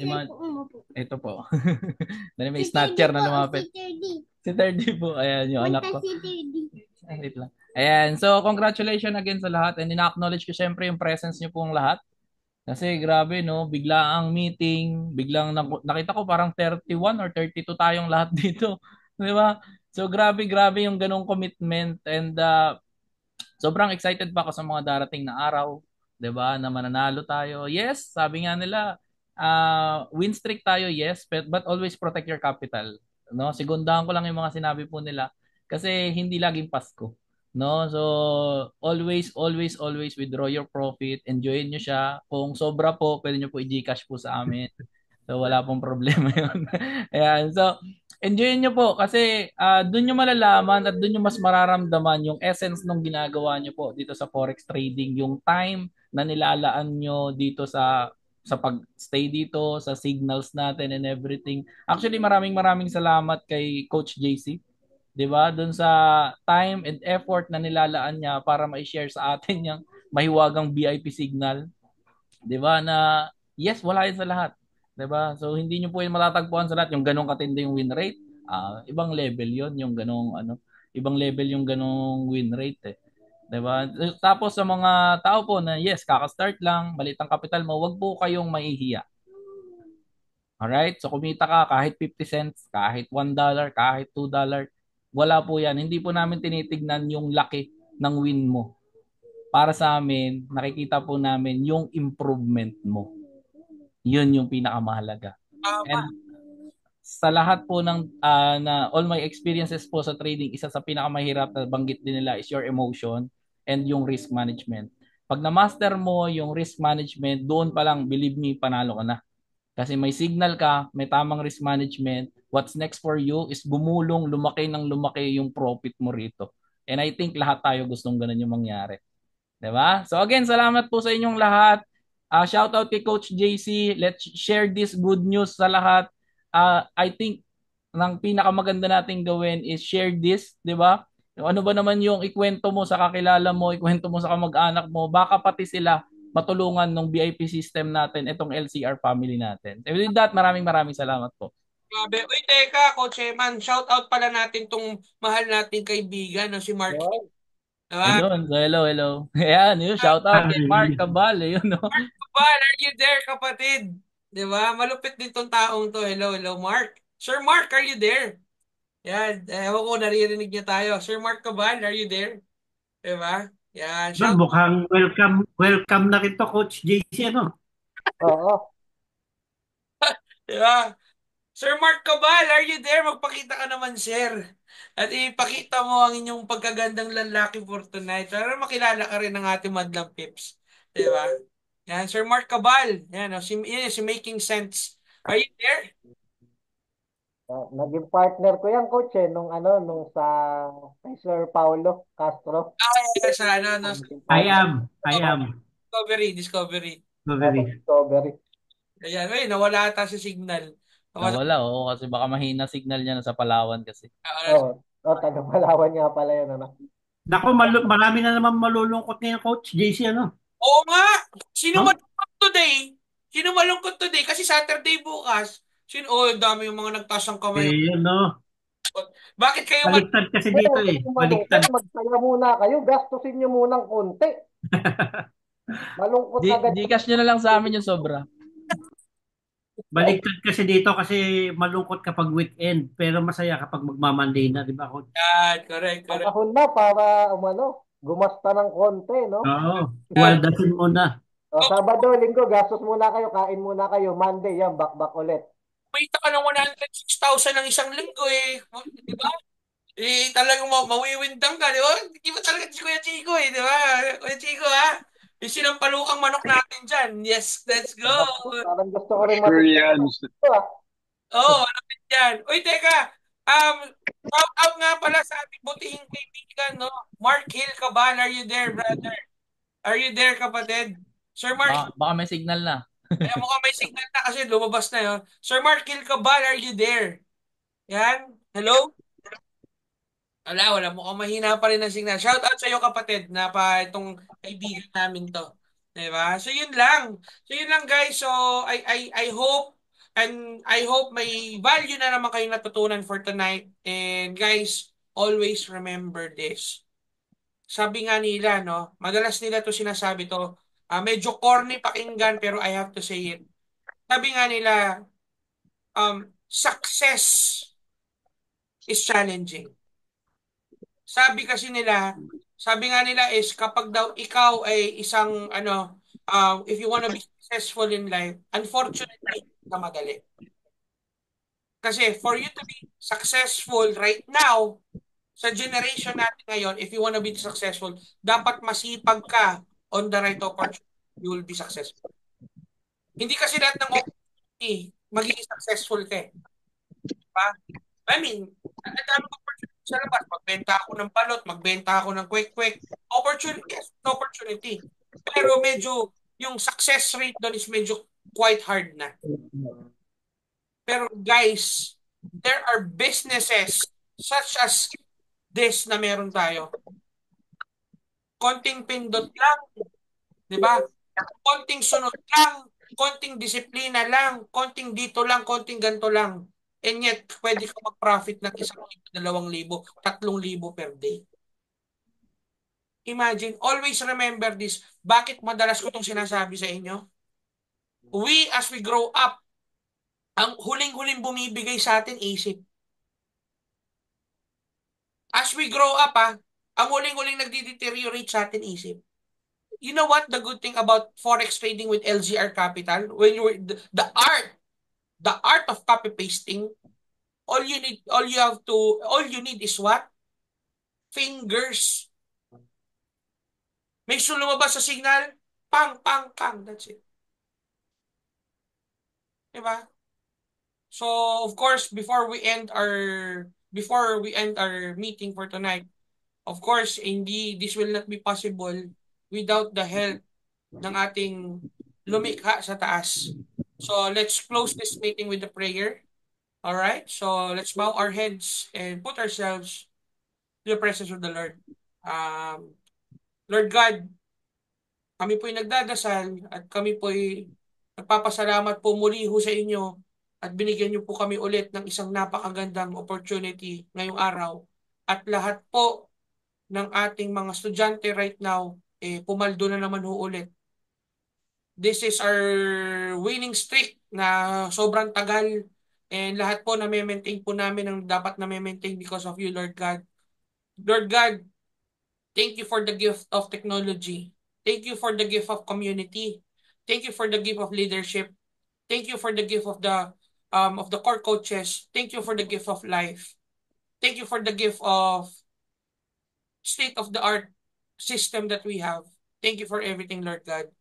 Ito po. Dahil may snatcher na lumapit. Si 30 po. Ayan, yung anak ko. Ay, wait lang. Ayan. So, congratulations again sa lahat. And ina-acknowledge ko syempre yung presence niyo pong lahat. Kasi grabe, no? Bigla ang meeting. Biglang nakita ko parang 31 or 32 tayong lahat dito. Di ba? So, grabe yung ganong commitment. And sobrang excited pa ako sa mga darating na araw, 'di ba? Na mananalo tayo. Yes, sabi nga nila, win streak tayo, yes, but always protect your capital. No, segundahan ko lang yung mga sinabi po nila kasi hindi laging Pasko. No, so always withdraw your profit, enjoyin nyo siya. Kung sobra po, pwede nyo po i-GCash po sa amin. So wala pong problema 'yon. Ayan. So enjoyin nyo po kasi doon nyo malalaman at doon nyo mas mararamdaman yung essence ng ginagawa nyo po dito sa Forex trading, yung time na nilalaan nyo dito sa pag-stay dito, sa signals natin and everything. Actually, maraming salamat kay Coach JC. 'Di ba? Doon sa time and effort na nilalaan niya para ma-share sa atin yung mahiwagang VIP signal. 'Di ba? Na yes, wala yan sa lahat. 'Di ba? So hindi niyo po yung matatagpuan sa lahat yung ganong katindi yung win rate. Ibang level 'yon, yung ganong ano, ibang level yung ganong win rate eh. 'Di ba? Tapos sa mga tao po na yes, kaka-start lang, maliit ang kapital mo, wag po kayong mahihiya. Alright? So kumita ka kahit 50 cents, kahit $1, kahit $2, wala po yan. Hindi po namin tinitignan yung laki ng win mo. Para sa amin, nakikita po namin yung improvement mo. Yun yung pinakamahalaga. And sa lahat po ng na all my experiences po sa trading, isa sa pinakamahirap na banggit din nila is your emotion and yung risk management. Pag na-master mo yung risk management, doon pa lang, believe me, panalo ka na. Kasi may signal ka, may tamang risk management, what's next for you is gumulong, lumaki ng lumaki yung profit mo rito. And I think lahat tayo gustong ganun yung mangyari. Diba? So again, salamat po sa inyong lahat. Shout out kay Coach JC. Let's share this good news sa lahat. I think ang pinakamaganda nating gawin is share this, 'di ba? Ano ba naman yung ikwento mo sa kakilala mo, ikwento mo sa kamag-anak mo, baka pati sila matulungan ng VIP system natin, itong LCR family natin. And with that, maraming maraming salamat po. Grabe. Uy, teka, Coach Eman, shout out pala natin tong mahal nating kaibigan, no, si Mark. Yun. Diba? Ayun, so hello, hello. Ayan, yun, shout out kay Mark Cabal, yun, no? Mark Cabal, are you there, kapatid? Diba? Malupit din tong taong to. Hello, hello, Mark. Sir Mark, are you there? Yan, ewan ko, naririnig niya tayo. Sir Mark Cabal, are you there? Diba? Yan, Doon, shout out. mukhang welcome na rin to, Coach JC, ano? Oo. Diba? Sir Mark Cabal, are you there? Magpakita ka naman, sir. At ipakita mo ang inyong pagkagandang lalaki for tonight. Para makilala ka rin ng ating Madlang Pips. Diba? Yan, Sir Mark Cabal. Yan, yan, si Making Sense. Are you there? Naging partner ko yan, coach, nung sa kay Sir Paulo Castro. Sa ano, no? I am. Discovery. Discovery. Ayan, nawala ata si signal. Nawala, oo, kasi baka mahina signal niya na sa Palawan kasi. Taga Palawan nga pala yun, ano? Naku, marami na naman malulungkot ngayon, Coach JC, ano? Oo nga! Sino Huh? malungkot today? Sino malungkot today? Kasi Saturday bukas. Ang dami yung mga nagtaas ng kamay. Yun, no? Bakit kayo Baliktad kasi dito eh. Baliktad. Magsaya muna kayo, gastusin nyo munang konti. Malungkot agad. Gcash nyo na lang sa amin yung sobra. Baliktad kasi dito kasi malungkot kapag weekend pero masaya kapag magmamonday na, di ba, Coach? Yan, correct. Panahon na para gumasta ng konti, no? Oo, waldasin mo na. Sabado, Linggo, gastos muna kayo, kain muna kayo. Monday, yan, back ulit. Kumita ka ng 106,000 ng isang linggo eh. Di ba? Talagang mawiwindang ka, di ba? Di ba talaga si Kuya Chico eh, di ba? Kuya Chico ha? Yung sinampalukang manok natin dyan. Yes, let's go! Parang gusto ko rin Sure yan. Malapit yan. Uy, teka! Shout out nga pala sa ating butihing kaibigan, no? Mark Hill Cabal, are you there, brother? Are you there, kapatid? Sir Mark, Baka may signal na. mukhang may signal na kasi lumabas na yun. Sir Mark Hill Cabal, are you there? Yan? Hello? Wala. Mukhang mahina pa rin ang signal. Shout out sa iyo, kapatid, na pa itong kaibigan namin to. Diba? So, yun lang. Guys. So, I hope may value na naman kayo natutunan for tonight. And guys, always remember this. Sabi nga nila, no? Madalas nila to sinasabi to. Medyo corny pakinggan, pero I have to say it. Sabi nga nila, success is challenging. Sabi nga nila is kapag daw ikaw ay isang if you wanna be successful in life, unfortunately, na madali. Kasi for you to be successful right now, sa generation natin ngayon, if you wanna be successful, dapat masipag ka on the right opportunity, you will be successful. Hindi kasi lahat ng opportunity magiging successful ka eh. Diba? I mean, ang dami opportunity sa labas. Magbenta ako ng balot, magbenta ako ng kwek-kwek. Opportunity. Pero medyo, yung success rate doon is medyo quite hard na. Pero guys, there are businesses such as this na meron tayo. Konting pindot lang, di ba? Konting sunod lang, konting disiplina lang, konting dito lang, konting ganto lang. And yet, pwede ka mag-profit ng 1,000, 2,000, 3,000 per day. Imagine, always remember this. Bakit madalas ko itong sinasabi sa inyo? As we grow up, ang huling-huling bumibigay sa atin, isip. As we grow up, ang huling-huling nagdi-deteriorate sa atin, isip. You know what the good thing about forex trading with LGR Capital? When the art of copy pasting, all you need is what? Fingers. May lumabas sa signal, pang, that's it. Diba? So, of course, before we end our meeting for tonight, of course, this will not be possible without the help ng ating lumikha sa taas. So, let's close this meeting with a prayer. All right? So, let's bow our heads and put ourselves to the presence of the Lord. Lord God, kami po'y nagdadasal at kami po'y nagpapasalamat po muli ho sa inyo at binigyan niyo po kami ulit ng isang napakagandang opportunity ngayong araw. At lahat po ng ating mga estudyante right now, pumaldo na naman ho ulit. This is our winning streak na sobrang tagal and lahat po na-maintain po namin ang dapat na-maintain because of you, Lord God. Lord God, thank you for the gift of technology. Thank you for the gift of community. Thank you for the gift of leadership. Thank you for the gift of the core coaches. Thank you for the gift of life. Thank you for the gift of state of the art system that we have. Thank you for everything, Lord God.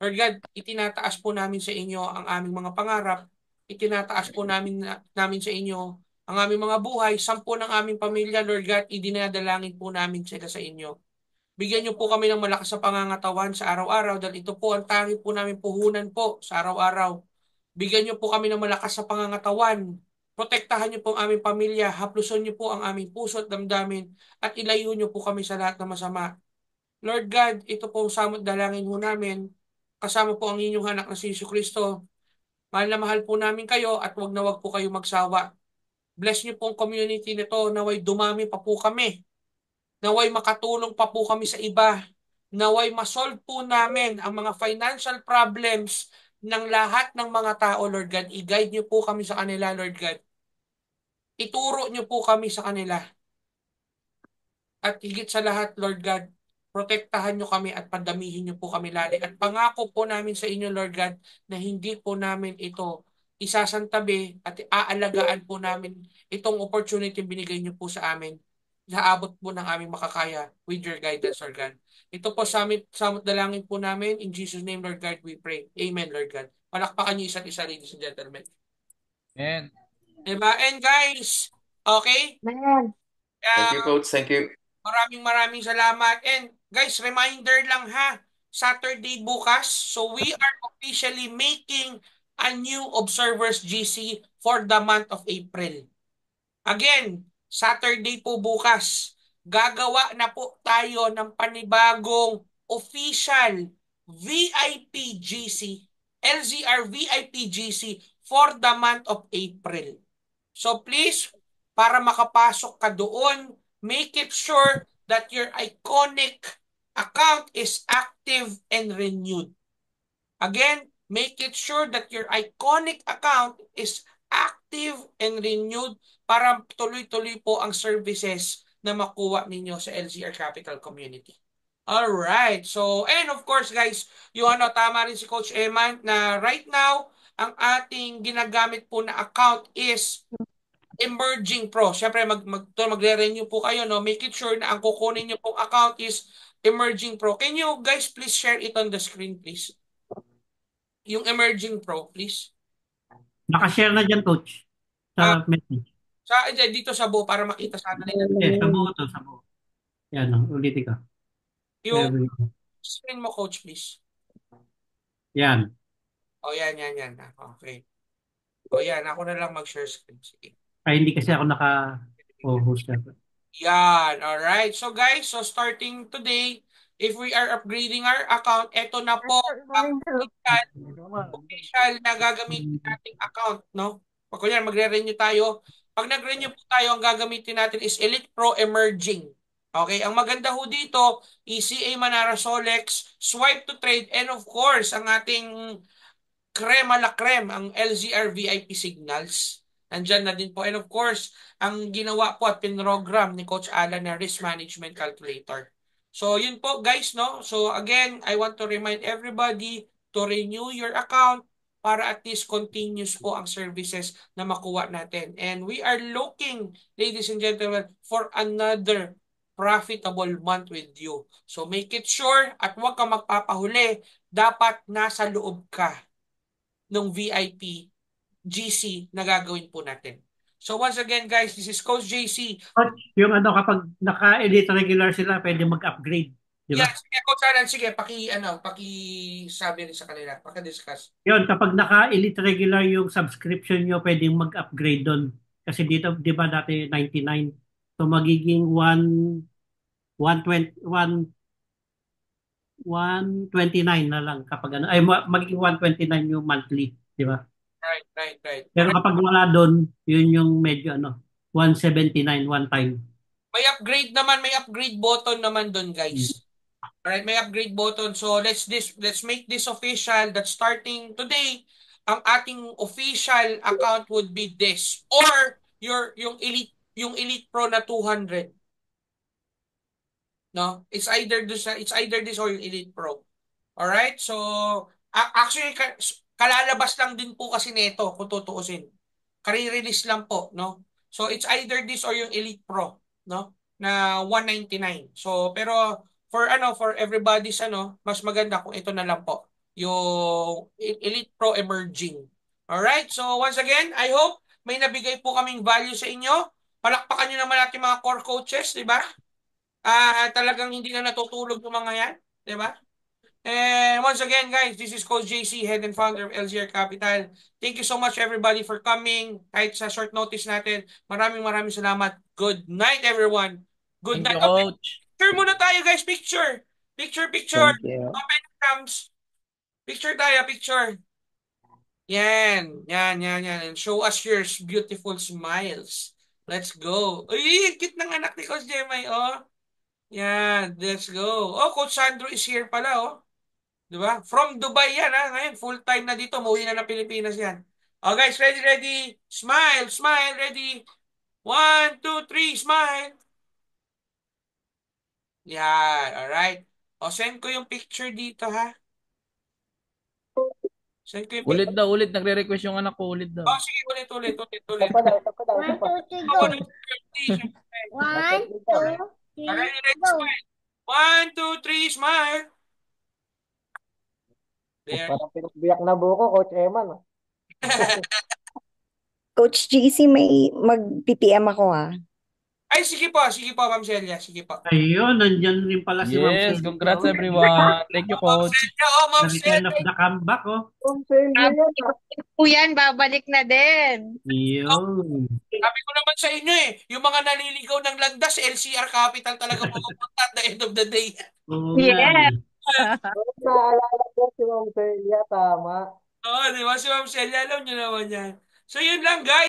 Lord God, itinataas po namin sa inyo ang aming mga pangarap. Itinataas po namin sa inyo ang aming mga buhay. 10 ng aming pamilya, Lord God, idinadalangin po namin sila sa inyo. Bigyan niyo po kami ng malakas sa pangangatawan sa araw-araw dahil ito po ang tangi po namin puhunan po sa araw-araw. Bigyan niyo po kami ng malakas sa pangangatawan. Protektahan niyo po ang aming pamilya. Hapluson niyo po ang aming puso at damdamin at ilayo niyo po kami sa lahat ng masama. Lord God, ito po ang samot dalangin ho namin. Kasama po ang inyong anak na si Jesucristo. Mahal na mahal po namin kayo at wag po kayo magsawa. Bless niyo po ang community nito. Naway dumami pa po kami. Naway makatulong pa po kami sa iba. Naway masolve po namin ang mga financial problems ng lahat ng mga tao, Lord God. I-guide niyo po kami sa kanila, Lord God. Ituro niyo po kami sa kanila. At higit sa lahat, Lord God, protektahan niyo kami at pandamihin niyo po kami lali. At pangako po namin sa inyo, Lord God, na hindi po namin ito isasantabi at aalagaan po namin itong opportunity binigay niyo po sa amin. Naabot po ng aming makakaya with your guidance, Lord God. Ito po samot dalangin po namin. In Jesus' name, Lord God, we pray. Amen, Lord God. Palakpakan niyo isa't isa, ladies and gentlemen. Amen. Diba? And guys, okay? Man. Thank you, Coach. Thank you. Maraming salamat. And guys, reminder lang ha, Saturday bukas. So we are officially making a new Observers GC for the month of April. Again, Saturday po bukas. Gagawa na po tayo ng panibagong official VIP GC, LZR VIP GC for the month of April. So please, para makapasok ka doon, make it sure that your iconic account is active and renewed. Again, make it sure that your iconic account is active and renewed para tuloy-tuloy po ang services na makuha ninyo sa LZR Capital Community. Alright, so and of course guys, tama rin si Coach Eman na right now, ang ating ginagamit po na account is Emerging Pro. Siyempre, magre-renew po kayo, no? Make it sure na ang kukunin nyo pong account is Emerging Pro. Can you guys please share it on the screen, please? Yung Emerging Pro, please. Nakashare na dyan, Coach. Sa message. Dito sa buo para makita sa atin. Yes, sa buo to, sa buo. Yan, ulitin ka. Yung screen mo, Coach, please. Yan. O, yan. Okay. O, yan. Ako na lang mag-share screen. Sige. Ay, hindi kasi ako naka-host. Yan. Alright. So, guys, starting today, if we are upgrading our account, eto na po ang official na gagamitin nating account, no? Pag kunyan, magre-renew tayo. Pag nag-renew po tayo, ang gagamitin natin is Elite Pro Emerging. Okay, ang maganda ho dito, ECA Manara Solex, Swipe to Trade, and of course, ang ating creme la creme, ang LZR VIP Signals. Nandyan na din po. And of course, ang ginawa po at pinrogram ni Coach Alan na Risk Management Calculator. So, yun po guys, no? So, again, I want to remind everybody to renew your account para at least continuous po ang services na makuha natin. And we are looking, ladies and gentlemen, for another profitable month with you. So, make it sure at huwag kang magpapahuli. Dapat nasa loob ka ng VIP GC na gagawin po natin. So once again guys, this is Coach JC. Coach, yung kapag naka-elite regular sila, pwede mag-upgrade. Diba? Yes, Coach Alan, sige, paki-sabi rin sa kanila, paki-discuss. Yun, kapag naka-elite regular yung subscription nyo, pwedeng mag-upgrade doon. Kasi dito, di ba dati 99, So magiging 120, 129 na lang kapag ano. Ay, magiging 129 yung monthly. Di ba? Right. Pero kapag wala doon, yun yung medyo 179 one time. May upgrade button naman doon, guys. Alright, may upgrade button. So let's make this official that starting today, ang ating official account would be this or yung Elite Pro na 200. No? It's either this or yung Elite Pro. Alright? So actually kalalabas lang din po kasi nito kung tutuusin. Kare-release lang po, no? So it's either this or yung Elite Pro, no? Na 199. So pero for everybody's mas maganda kung ito na lang po, yung Elite Pro Emerging. Alright? So once again, I hope may nabigay po kaming value sa inyo. Palakpakan nyo naman natin mga core coaches, di ba? Talagang hindi na natutulog yung mga yan, di ba? And once again, guys, this is Coach JC, head and founder of LZR Capital. Thank you so much, everybody, for coming. Kahit sa short notice natin, maraming salamat. Good night, everyone. Good Thank night. you, Coach. Picture muna tayo, guys. Picture. Picture. Thank you. Open cams. Picture tayo, picture. Yan. And show us your beautiful smiles. Let's go. Uy, cute ng anak ni Coach Jemay, oh. Yan, let's go. Oh, Coach Sandro is here pala, oh. Diba? From Dubai yan, ha? Ngayon, full-time na dito. Umuwi na ng Pilipinas yan. Oh, guys, ready? Smile, ready? 1, 2, 3, smile. Yan, alright. O, send ko yung picture dito, ha? Send ko yung Ulit picture. daw, ulit. Nagre-request yung anak ko, ulit daw. Oh, sige, ulit. Isa pa daw. 1, 2, 3, go. 1, 2, 3, Ready, go. smile. 1, 2, 3, smile. There. Parang pinagbiyak na buko, Coach Eman. Coach GC, may mag-PPM ako Ay, sige po, Ma'am Celia. Sige po. Ayun, nandyan rin pala si Ma'am Yes, Celia. congrats everyone. Thank you, Coach. Ma'am Return Celia. of the comeback, oh. Ma'am Celia yan. Po yan, babalik na din. Yun. Sabi ko naman sa inyo yung mga naliligaw ng landas, LCR Capital talaga pupunta at the end of the day. Oo Yes. Naalala ko si Ma'am Celia, tama. Oo, di ba? Si Ma'am Celia, alam nyo naman yan. So, yun lang, guys.